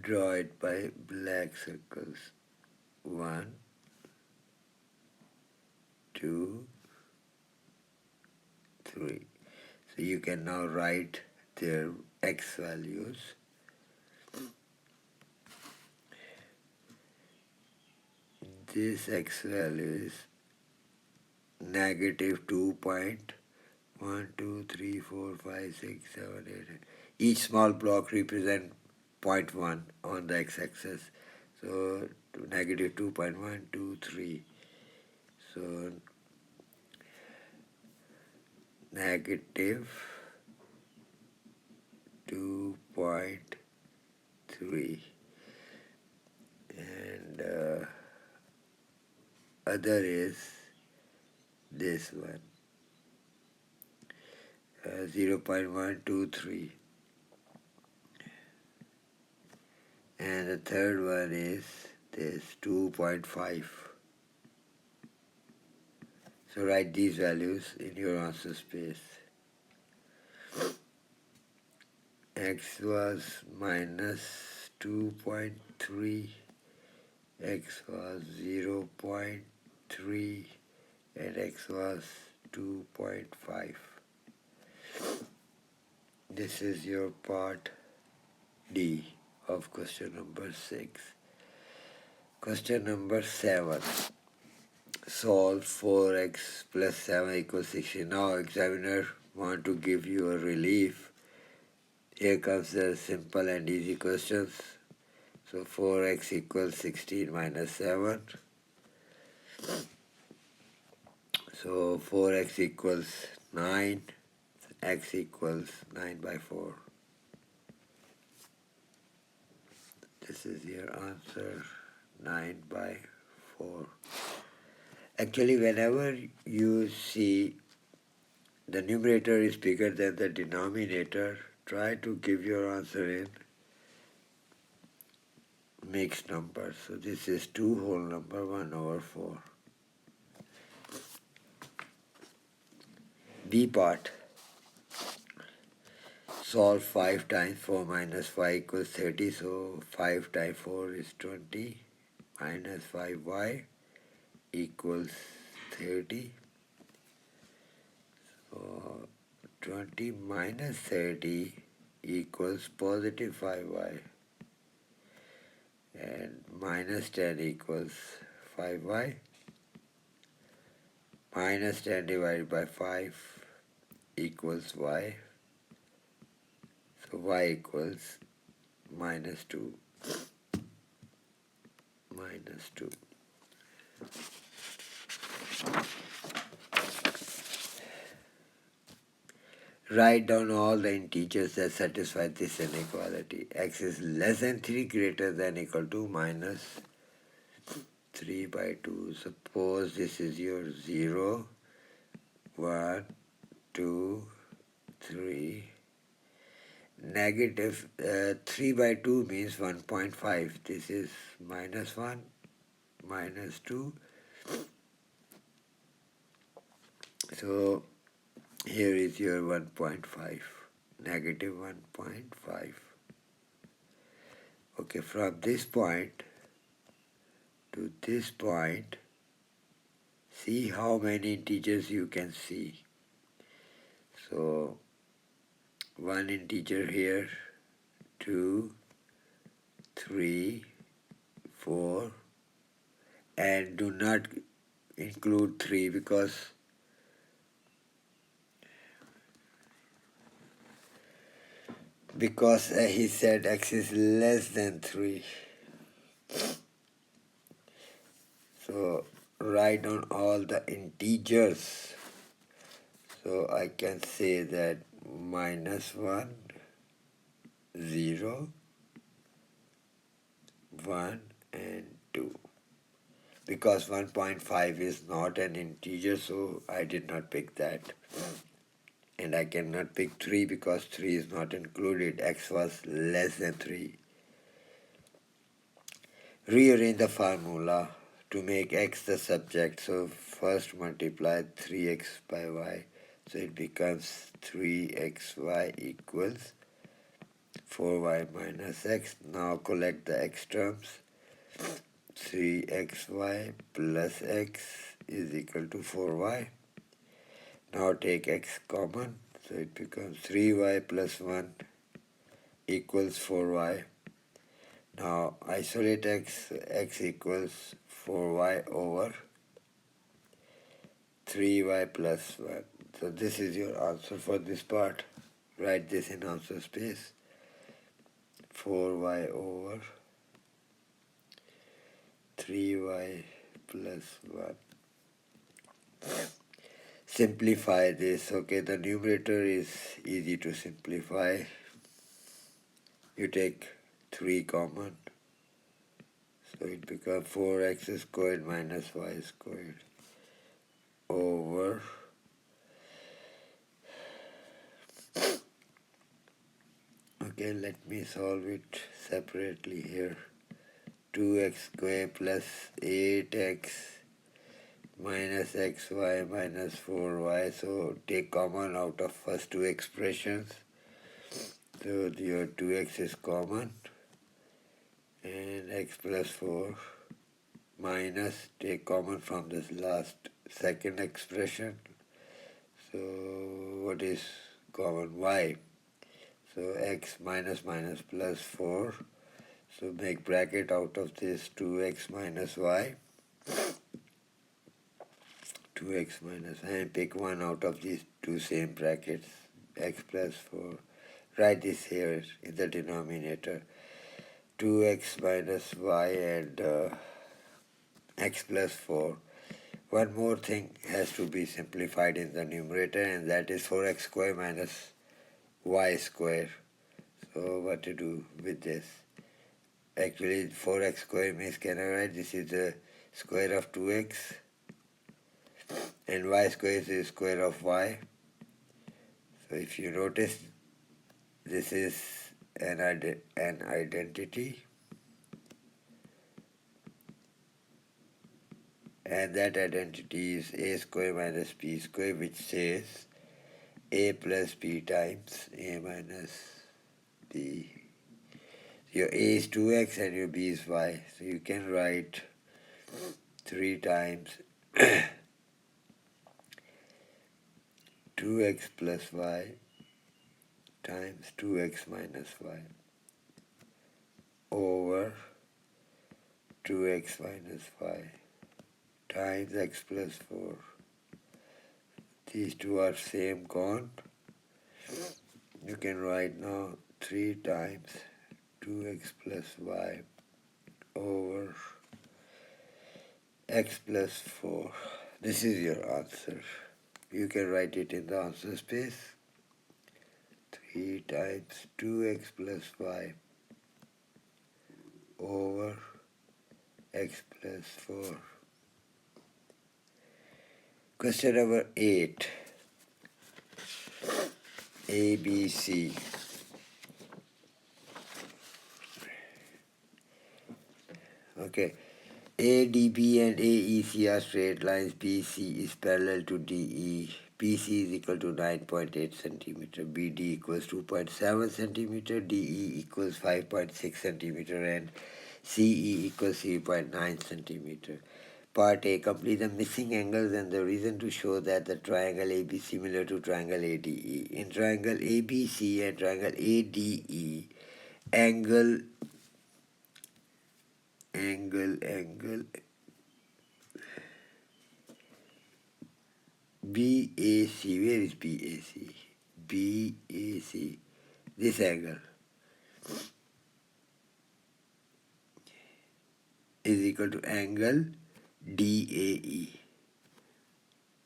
draw it by black circles. 1, 2, 3. So you can now write their x values. This x value is negative 2.1, 2, 3, 4, 5, 6, 7, 8. Each small block represents 0.1 on the x-axis. So negative 2.123. So negative 2.3, and other is this one, 0.123, and the third one is this 2.5. So write these values in your answer space. X was minus 2.3, x was 0.3, and x was 2.5. This is your part D of question number 6. Question number 7. Solve 4x plus 7 equals 16. Now examiner want to give you a relief. Here comes the simple and easy questions. So 4x equals 16 minus 7. So 4x equals 9. X equals 9 by 4. This is your answer, 9 by 4. Actually, whenever you see the numerator is bigger than the denominator, try to give your answer in mixed numbers. So this is 2 whole number, 1 over 4. B part. Solve 5 times 4 minus 5 equals 30. So 5 times 4 is 20 minus 5y equals 30. So 20 minus 30 equals positive 5y, and minus 10 equals 5y. Minus 10 divided by 5 equals y. So y equals minus 2. Minus 2. Write down all the integers that satisfy this inequality. X is less than 3, greater than equal to minus 3 by 2. Suppose this is your 0, 1, 2, 3. Negative 3 by 2 means 1.5. This is minus 1, minus 2. So here is your 1.5, negative 1.5. Okay, from this point to this point, see how many integers you can see. So one integer here, 2, 3, 4, and do not include 3 because he said x is less than 3. So write down all the integers. So I can say that minus 1, 0, 1, and 2. Because 1.5 is not an integer, so I did not pick that. And I cannot pick 3 because 3 is not included. X was less than 3. Rearrange the formula to make x the subject. So first multiply 3x by y. So it becomes 3xy equals 4y minus x. Now collect the x terms. 3xy plus x is equal to 4y. Now take x common. So it becomes 3y plus 1 equals 4y. Now isolate x equals 4y over 3y plus 1. So this is your answer for this part. Write this in answer space. 4y over 3y plus 1. Simplify this. Okay, the numerator is easy to simplify. You take 3 common. So it becomes 4x squared minus y squared over okay, let me solve it separately here. 2x squared plus 8x minus xy minus 4y. So take common out of first two expressions. So your 2x is common and x plus 4 minus take common from this last second expression. So what is common? Y. So x minus minus plus 4. So make bracket out of this 2x minus y. 2x minus, and pick one out of these two same brackets, x plus 4. Write this here in the denominator. 2x minus y and x plus 4. One more thing has to be simplified in the numerator, and that is 4x square minus y square. So what to do with this? Actually 4x square means, can I write this is the square of 2x and y square is the square of y. So if you notice, this is an identity, and that identity is a square minus b square, which says a plus b times a minus b. Your a is 2x and your b is y. So you can write 3 times 2x plus y times 2x minus y over 2x minus y times x plus 4. These two are same gone. You can write now 3 times 2x plus y over x plus 4. This is your answer. You can write it in the answer space. 3 times 2x plus y over x plus 4. Question number 8. A, B, C. Okay. ADB and AEC are straight lines. BC is parallel to DE. BC is equal to 9.8 centimeter. BD equals 2.7 centimeter. DE equals 5.6 centimeter. And CE equals 3.9 centimeter. Part A, complete the missing angles and the reason to show that the triangle AB is similar to triangle ADE. In triangle ABC and triangle ADE, angle BAC, where is BAC? BAC, this angle is equal to angle DAE.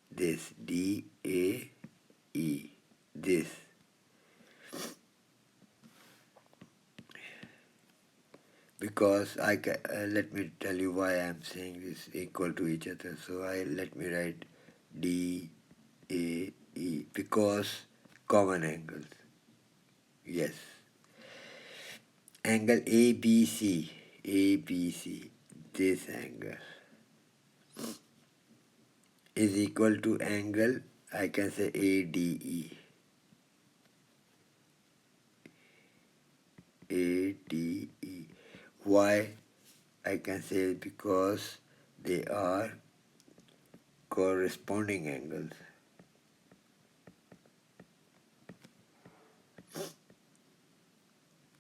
This DAE, this. Because I can, let me tell you why I am saying this equal to each other. So let me write DAE because common angles. Yes. Angle ABC, this angle is equal to angle, I can say ADE. ADE. Why? I can say because they are corresponding angles.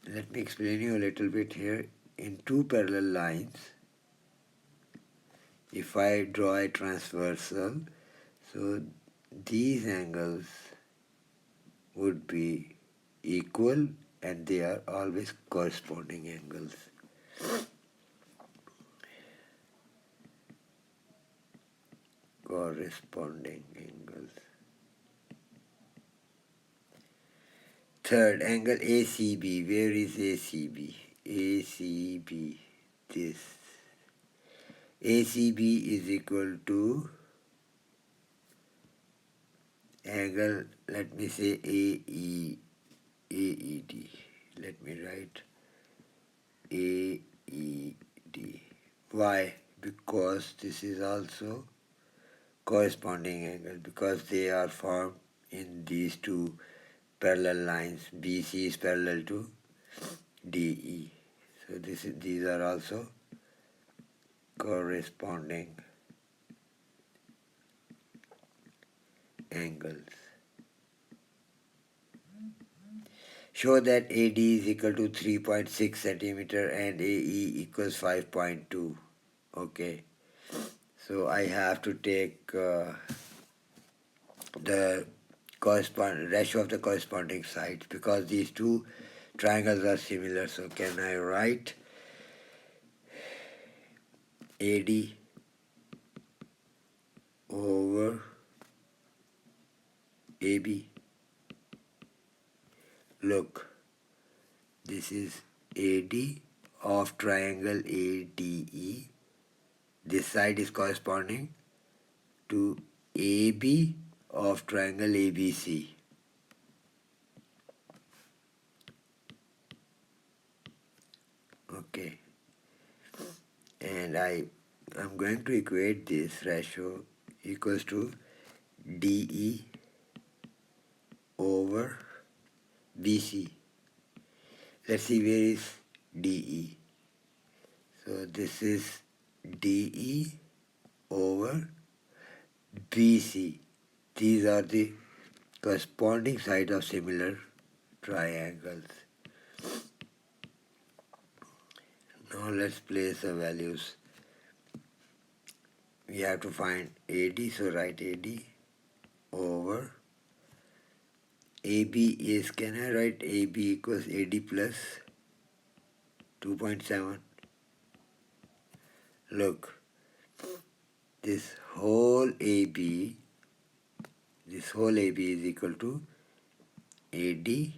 let me explain you a little bit here. In two parallel lines, if I draw a transversal, so these angles would be equal and they are always corresponding angles. Corresponding angles. Third, angle ACB. Where is ACB? ACB. This. ACB is equal to angle, let me say AED. Let me write AED. Why? Because this is also corresponding angle, because they are formed in these two parallel lines. BC is parallel to DE. So these are also corresponding angles. Show that AD is equal to 3.6 centimeter and AE equals 5.2. Okay. So I have to take the ratio of the corresponding sides because these two triangles are similar. So can I write AD over AB? Look, this is AD of triangle ADE. This side is corresponding to AB of triangle ABC. Okay. And I'm going to equate this ratio equals to DE over BC. Let's see where is DE. So this is DE over BC. These are the corresponding sides of similar triangles. Now let's place the values. We have to find AD, so write AD over AB is, can I write AB equals AD plus 2.7? Look, this whole AB is equal to AD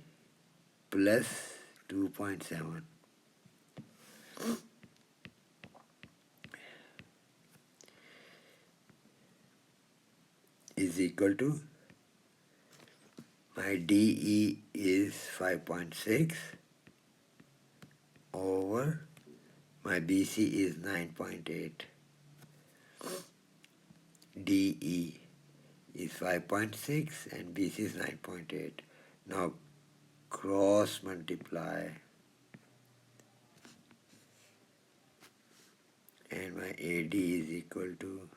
plus 2.7. Is equal to, my DE is 5.6 over my BC is 9.8. DE is 5.6 and BC is 9.8. Now cross multiply and my AD is equal to,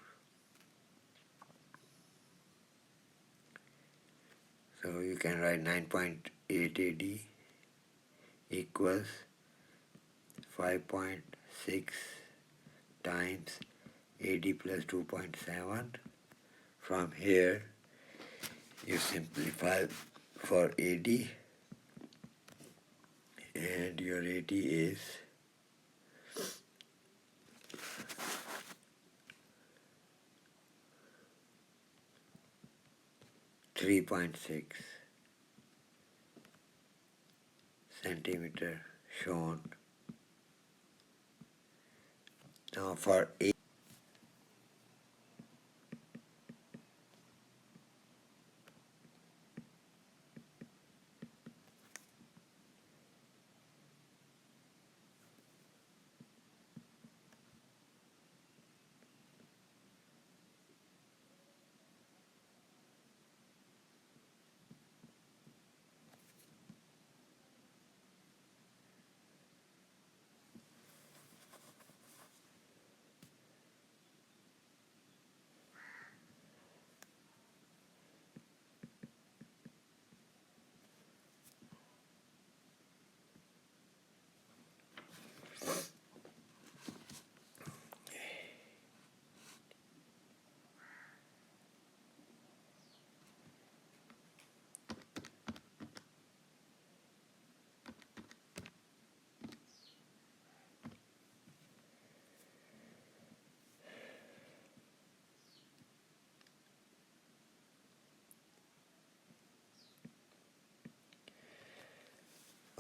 so you can write 9.8 AD equals 5.6 times AD plus 2.7. From here you simplify for AD and your AD is 3.6 centimeter shown. Now for A,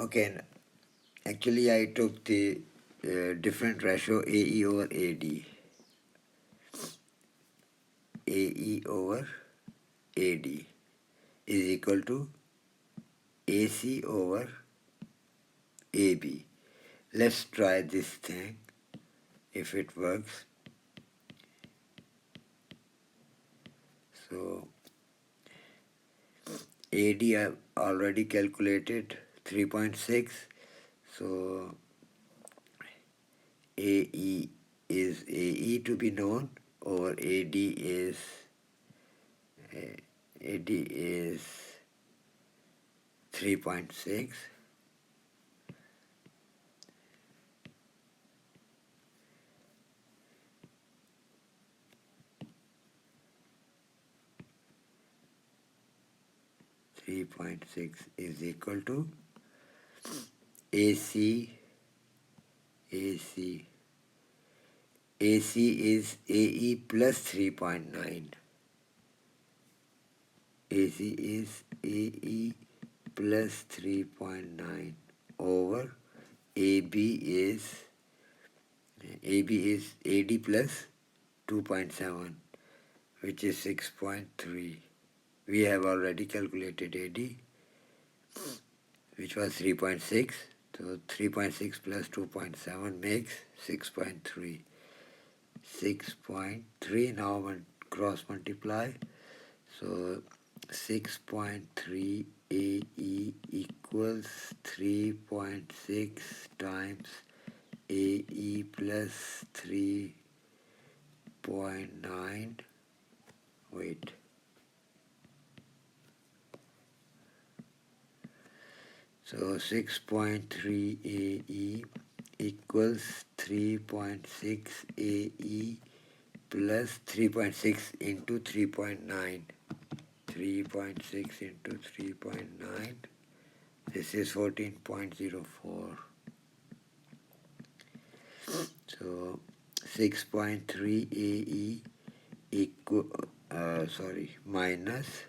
Okay, actually I took the different ratio AE over AD. AE over AD is equal to AC over AB. Let's try this thing if it works. So AD I've already calculated 3.6. So AE is AE to be known over AD is 3.6. 3.6 is equal to AC. AC is AE plus 3.9. AC is AE plus 3.9 over AB is AD plus 2.7, which is 6.3. We have already calculated AD, which was 3.6. So 3.6 plus 2.7 makes 6.3. 6.3 now cross multiply. So 6.3 AE equals 3.6 times AE plus 3.9. Wait. So 6.3 AE equals 3.6 AE plus 3.6 into 3.9. 3.6 into 3.9. This is 14.04. So 6.3 AE minus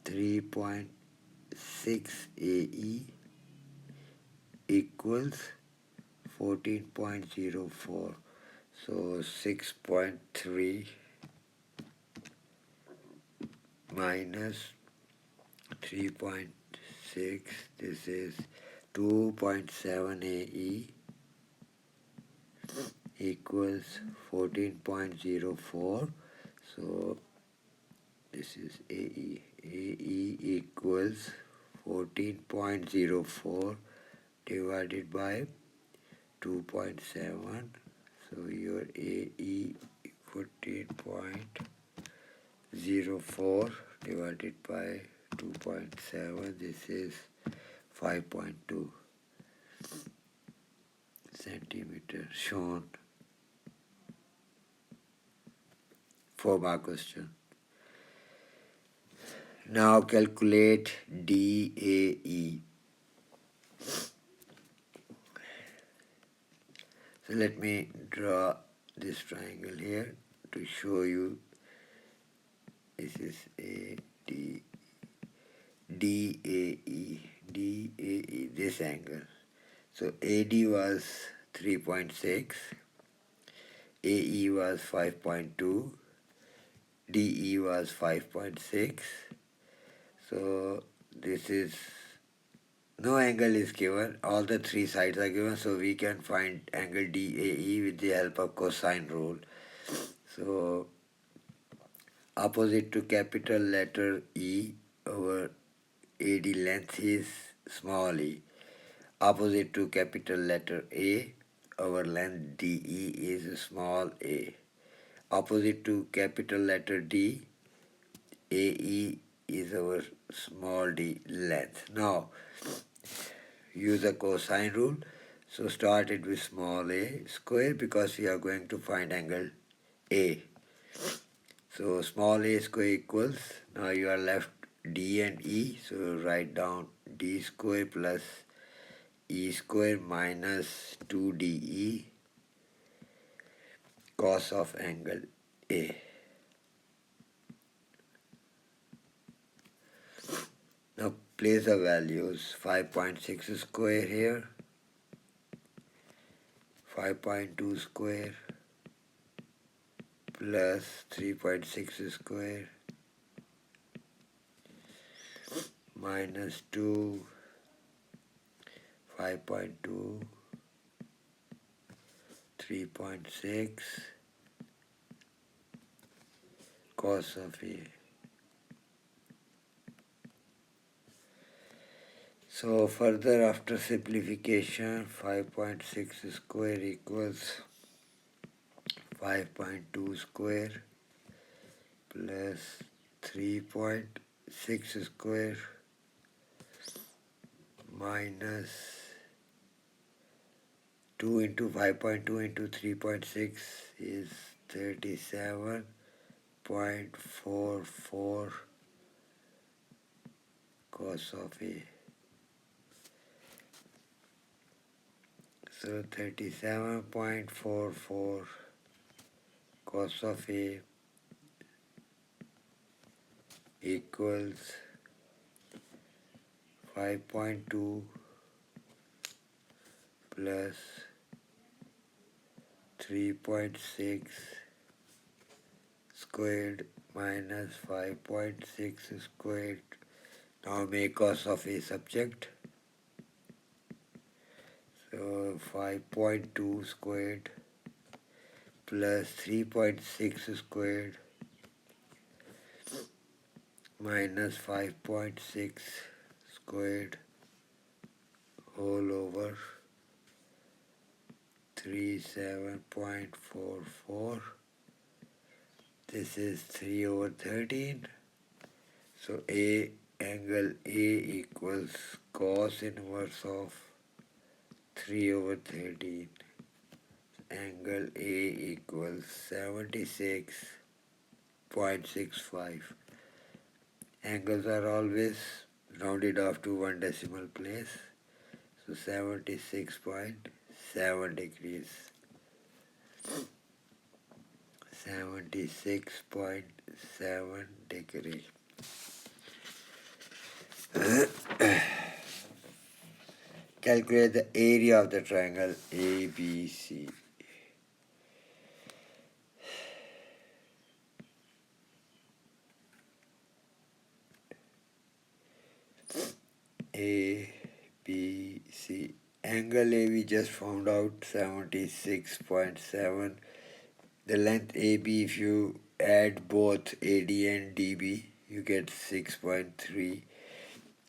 3.6 AE equals 14.04. So 6.3 minus 3.6, this is 2.7 AE equals 14.04. So this is AE. AE equals 14.04 divided by 2.7. So your AE 14.04 divided by 2.7. This is 5.2 centimeter shown. 4-mark question. Now calculate DAE. So let me draw this triangle here to show you. This is DAE, this angle. So AD was 3.6, AE was 5.2, DE was 5.6. So this is, no angle is given, all the three sides are given, so we can find angle DAE with the help of cosine rule. So opposite to capital letter E over AD length is small e. Opposite to capital letter A over length DE is small a. Opposite to capital letter D, AE is our small d length. Now use the cosine rule. So start it with small a square because we are going to find angle A. So small a square equals, now you are left D and E, so write down D square plus E square minus 2DE cos of angle A. Now place the values 5.6 square here, 5.2 square plus 3.6 square minus 2, 5.2, 3.6 cos of A. So further after simplification, 5.6 square equals 5.2 square plus 3.6 square minus 2 into 5.2 into 3.6 is 37.44 cos of A. So 37.44 cos of A equals 5.2 plus 3.6 squared minus 5.6 squared. Now make cos of A subject. So 5.2 squared plus 3.6 squared minus 5.6 squared whole over 37.44. This is 3 over 13. So angle A equals cos inverse of 3 over 13. Angle A equals 76.65. Angles are always rounded off to one decimal place. So 76.7 degrees. 76.7 degrees. Calculate the area of the triangle ABC. ABC. Angle A we just found out 76.7. The length AB, if you add both AD and DB, you get 6.3.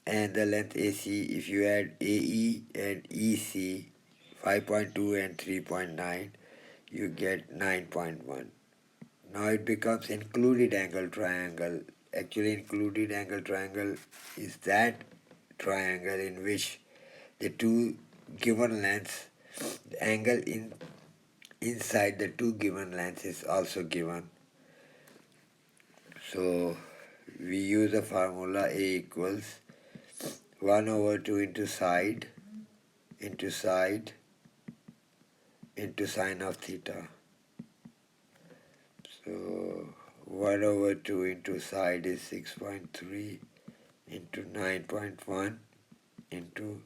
And the length AC, if you add AE and EC, 5.2 and 3.9, you get 9.1. Now it becomes included angle triangle. Actually, included angle triangle is that triangle in which the two given lengths, the angle inside the two given lengths is also given. So we use the formula A equals 1 over 2 into side into sine of theta. So 1 over 2 into side is 6.3 into 9.1 into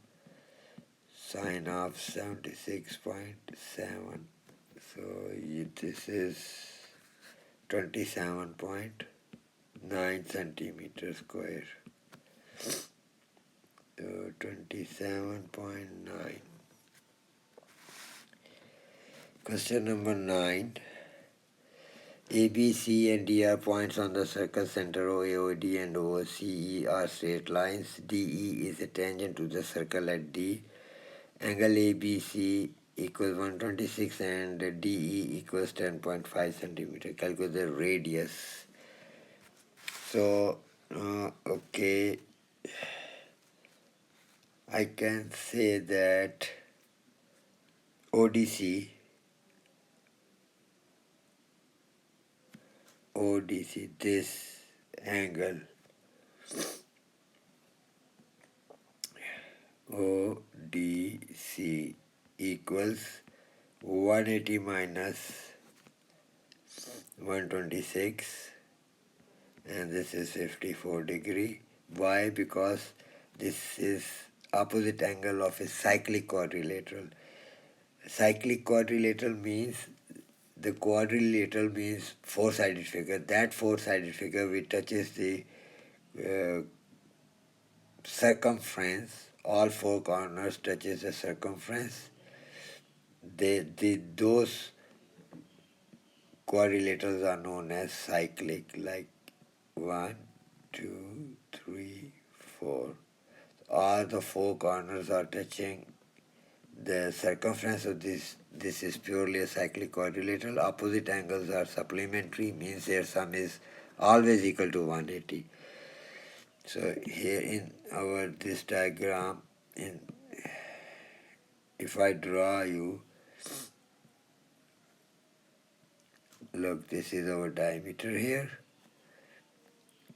sine of 76.7. So this is 27.9 centimeter square. So 27.9. Question number 9. A, B, C, and D are points on the circle center OAOD and OCE are straight lines. DE is a tangent to the circle at D. Angle ABC equals 126 and DE equals 10.5 centimeter. Calculate the radius. So, okay, I can say that ODC, this angle ODC equals 180 minus 126, and this is 54 degree. Why? Because This is opposite angle of a cyclic quadrilateral. Cyclic quadrilateral means the quadrilateral means four-sided figure. That four-sided figure which touches the uh, circumference, all four corners touches the circumference. Those quadrilaterals are known as cyclic, like 1, 2, 3, 4. All the four corners are touching the circumference of this is purely a cyclic quadrilateral. Opposite angles are supplementary, means their sum is always equal to 180. So here in our this diagram, if I draw you, look, this is our diameter here,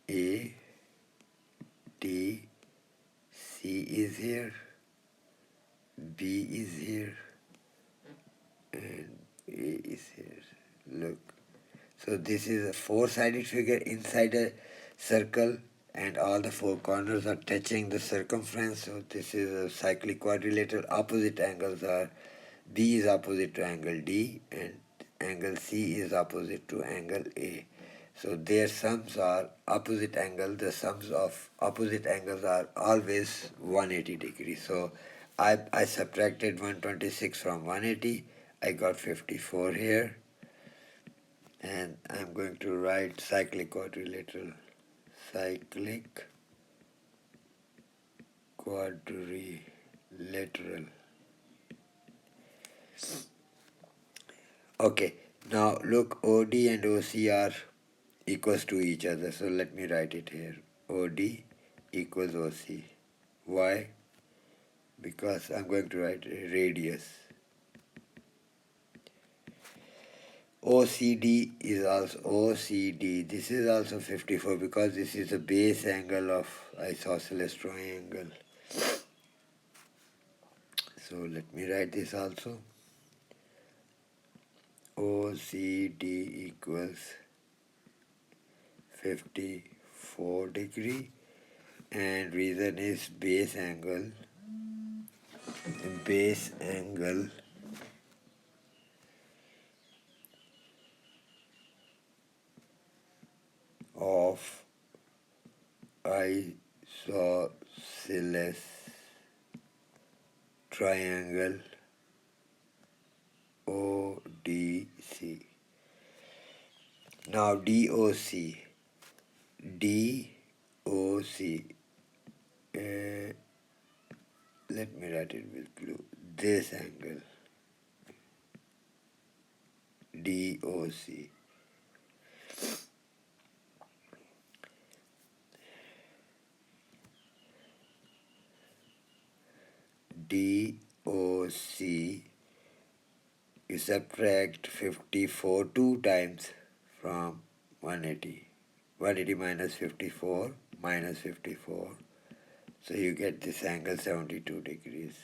A, D, C is here, B is here, and A is here. Look. So this is a four-sided figure inside a circle, and all the four corners are touching the circumference. So this is a cyclic quadrilateral. Opposite angles are B is opposite to angle D, and angle C is opposite to angle A. So their sums are opposite angle. The sums of opposite angles are always 180 degrees. So I subtracted 126 from 180. I got 54 here. And I'm going to write cyclic quadrilateral. Cyclic quadrilateral. Okay, now look, OD and OC are equals to each other. So let me write it here. OD equals OC. Why? Because I'm going to write radius. OCD is also OCD. This is also 54 because this is the base angle of isosceles triangle. So let me write this also. OCD equals 54 degree, and reason is base angle of isosceles triangle ODC. Now DOC, let me write it with blue. This angle DOC. DOC, you subtract 54 two times from 180. 180 minus 54 minus 54. So you get this angle 72 degrees.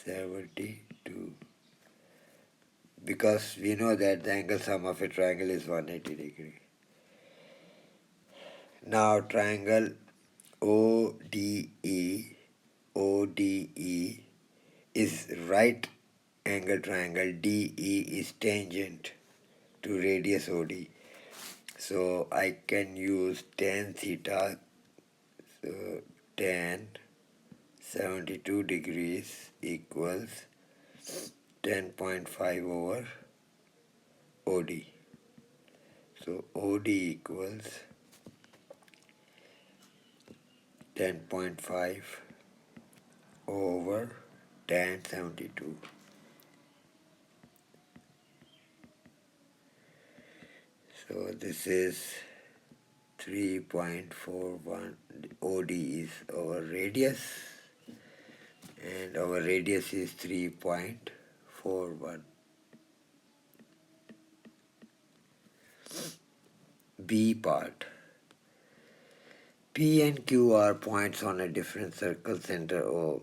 72. Because we know that the angle sum of a triangle is 180 degree. Now triangle ODE is right angle triangle. DE is tangent to radius OD. So I can use tan theta. So tan 72 degrees equals 10.5 over OD. So OD equals 10.5 over tan 72. So this is 3.41. OD is our radius, and our radius is 3.41. B part. P and Q are points on a different circle center O.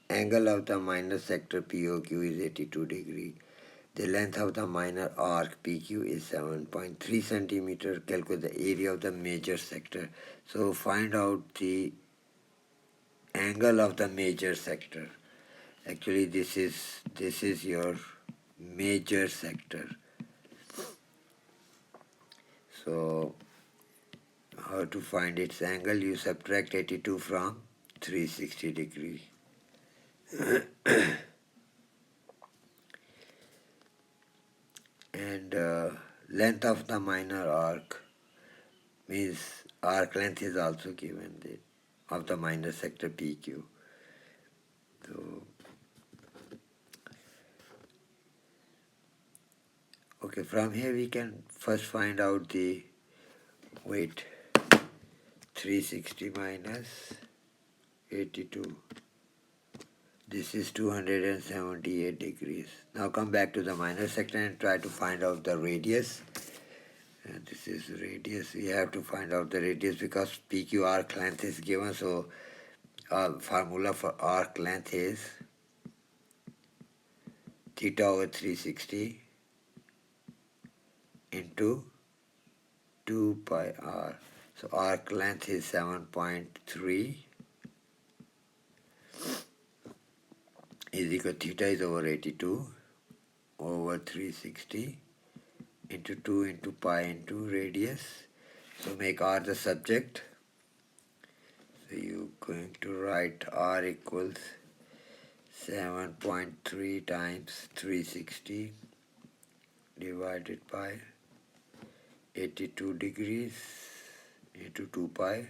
Angle of the minor sector POQ is 82 degree. The length of the minor arc PQ is 7.3 centimeter. Calculate the area of the major sector. So find out the angle of the major sector. Actually, this is your major sector. So how to find its angle? You subtract 82 from 360 degrees. And length of the minor arc means arc length is also given there of the minor sector PQ. So okay, from here we can first find out the weight. 360 minus 82. This is 278 degrees. Now come back to the minor sector and try to find out the radius. And this is radius. We have to find out the radius because PQ arc length is given. So formula for arc length is theta over 360 into 2 pi r. So arc length is 7.3 is equal to theta is over 82 over 360 into 2 into pi into radius. So make r the subject. So you're going to write r equals 7.3 times 360 divided by 82 degrees into 2 pi.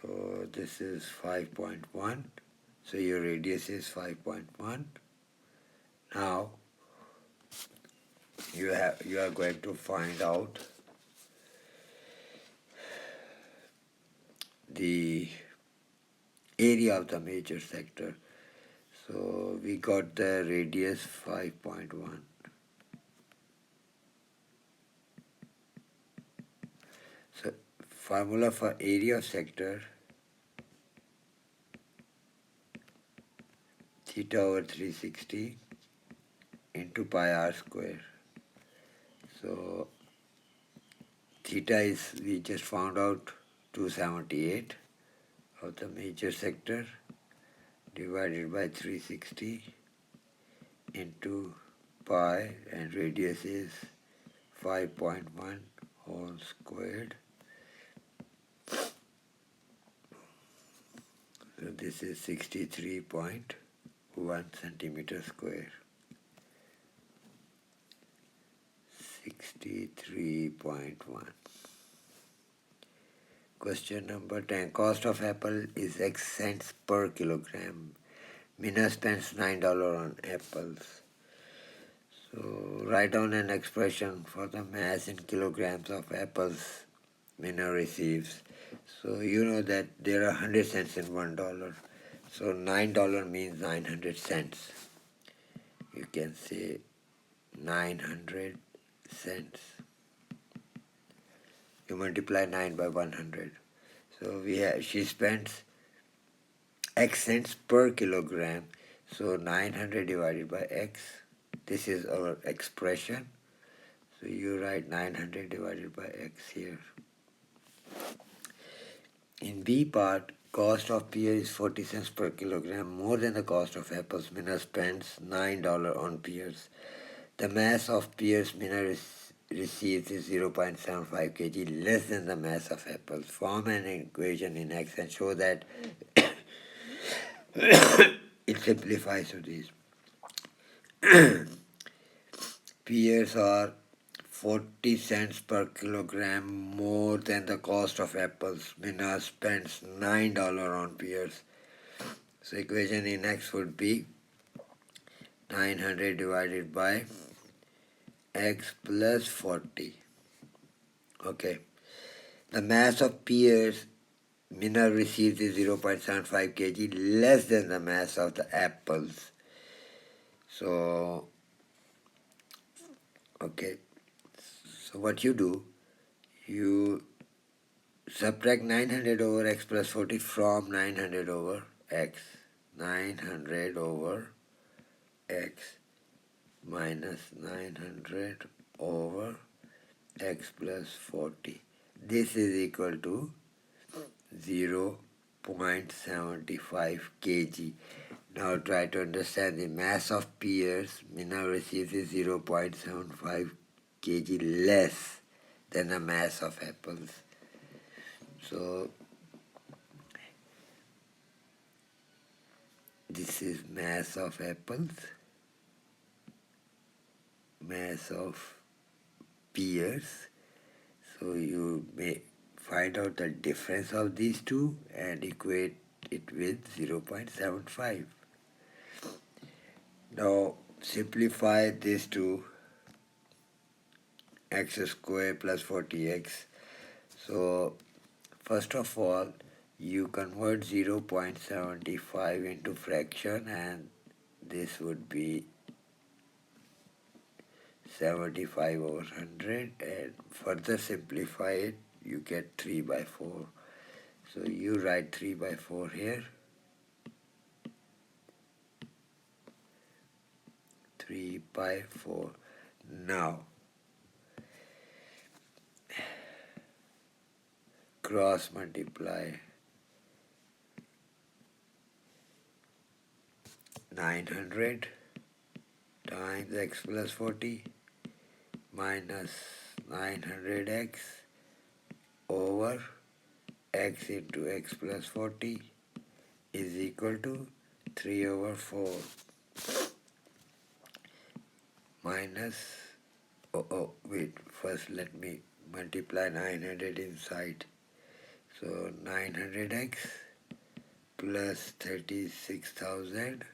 So this is 5.1. So your radius is 5.1. Now you are going to find out the area of the major sector. So we got the radius 5.1. So formula for area of sector, theta over 360 into pi r square. So theta is, we just found out, 278 of the major sector divided by 360 into pi, and radius is 5.1 whole squared. So this is 63.1 centimeter square. 63.1. Question number 10. Cost of apple is X cents per kilogram. Mina spends $9 on apples. So write down an expression for the mass in kilograms of apples Mina receives. So you know that there are 100 cents in $1. So $9 means 900 cents. You can say 900 cents. You multiply 9 by 100. So she spends X cents per kilogram. So 900 divided by X. This is our expression. So you write 900 divided by X here. In B part, cost of pear is 40 cents per kilogram, more than the cost of apples. Mina spends $9 on pears. The mass of pears Mina receives is 0.75 kg, less than the mass of apples. Form an equation in X and show that it simplifies to this. Pears are 40 cents per kilogram more than the cost of apples. Mina spends $9 on pears. So equation in X would be 900 divided by X plus 40. Okay. The mass of pears Mina receives is 0.75 kg, less than the mass of the apples. So, okay. So what you do, you subtract 900 over X plus 40 from 900 over X. 900 over X. minus 900 over x plus 40. This is equal to 0.75 kg. Now try to understand the mass of pears. Mina receives is 0.75 kg less than the mass of apples. So this is mass of apples, mass of pears. So you may find out the difference of these two and equate it with 0.75. Now simplify this to x square plus 40x. So first of all, you convert 0.75 into fraction, and this would be 75 over 100, and further simplify it, you get 3 by 4. So you write 3 by 4 here. 3 by 4. Now cross multiply 900 times x plus 40 minus 900x over x into x plus 40 is equal to 3 over 4 minus, wait, first let me multiply 900 inside. So 900x plus 36,000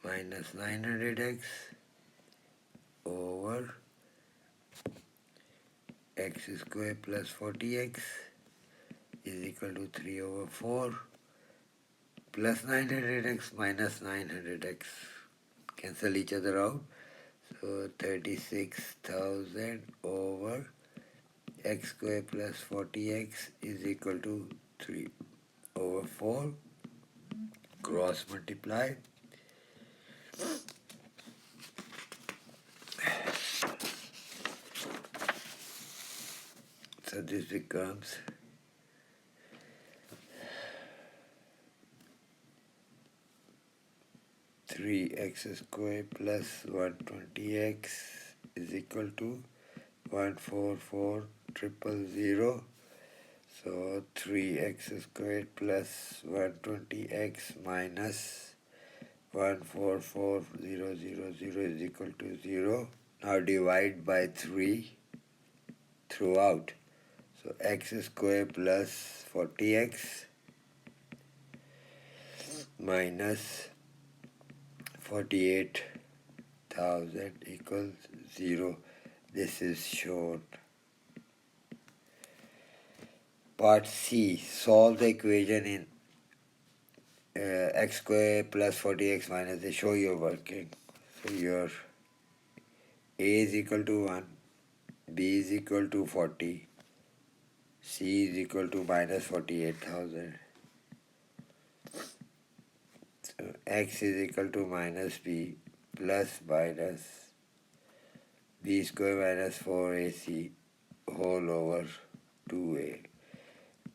minus 900x over x square plus 40x is equal to 3 over 4 plus 900x minus 900x. Cancel each other out. So 36,000 over x square plus 40x is equal to 3 over 4. Cross multiply. So this becomes 3x square plus 120x is equal to 144,000. So 3x squared plus 120x minus 144,000 is equal to 0. Now divide by 3 throughout. So x squared plus 40x minus 48,000 equals 0. This is shown. Part C. Solve the equation in x squared plus 40x minus the show you're working. So your A is equal to 1, B is equal to 40, C is equal to minus 48,000. So x is equal to minus b plus minus b square minus 4ac whole over 2a.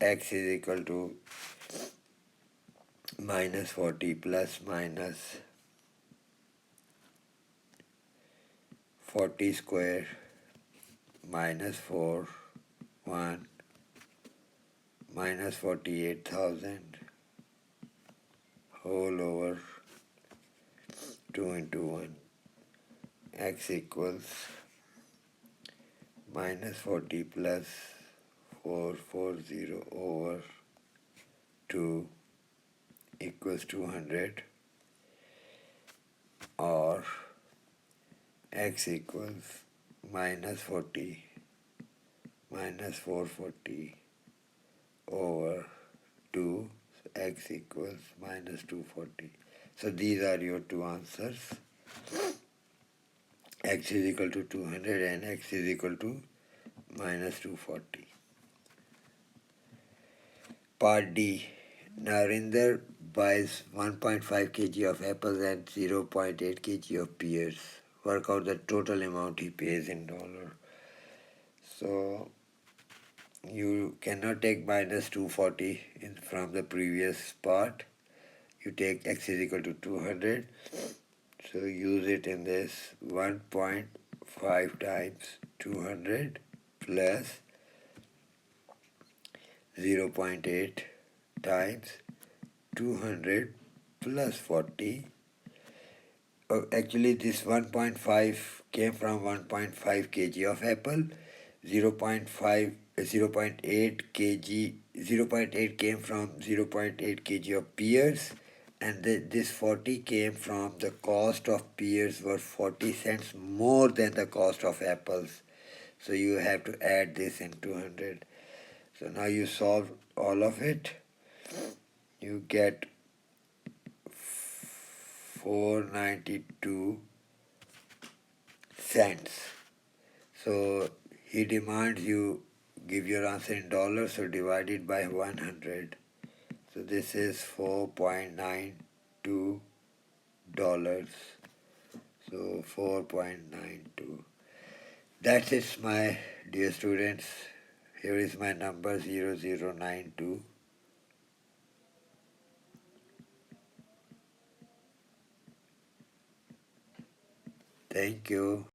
X is equal to minus 40 plus minus 40 square minus 4, 1 minus 48,000 whole over 2 into 1. X equals minus 40 plus 440 over 2 equals 200, or x equals minus 40 minus 440 over 2, so x equals minus 240. So these are your two answers. X is equal to 200 and x is equal to minus 240. Part D. Narinder buys 1.5 kg of apples and 0.8 kg of pears. Work out the total amount he pays in dollar. So you cannot take minus 240 from the previous part. You take x is equal to 200. So use it in this 1.5 times 200 plus 0.8 times 200 plus 40. Actually, this 1.5 came from 1.5 kg of apple, 0.5, 0.8 kg, 0.8 came from 0.8 kg of pears, and this 40 came from the cost of pears were 40 cents more than the cost of apples. So you have to add this in 200. So now you solve all of it. You get 492 cents. So he demands you give your answer in dollars, so divide it by 100. So this is $4.92. So 4.92. That's it, my dear students. Here is my number 0092. Thank you.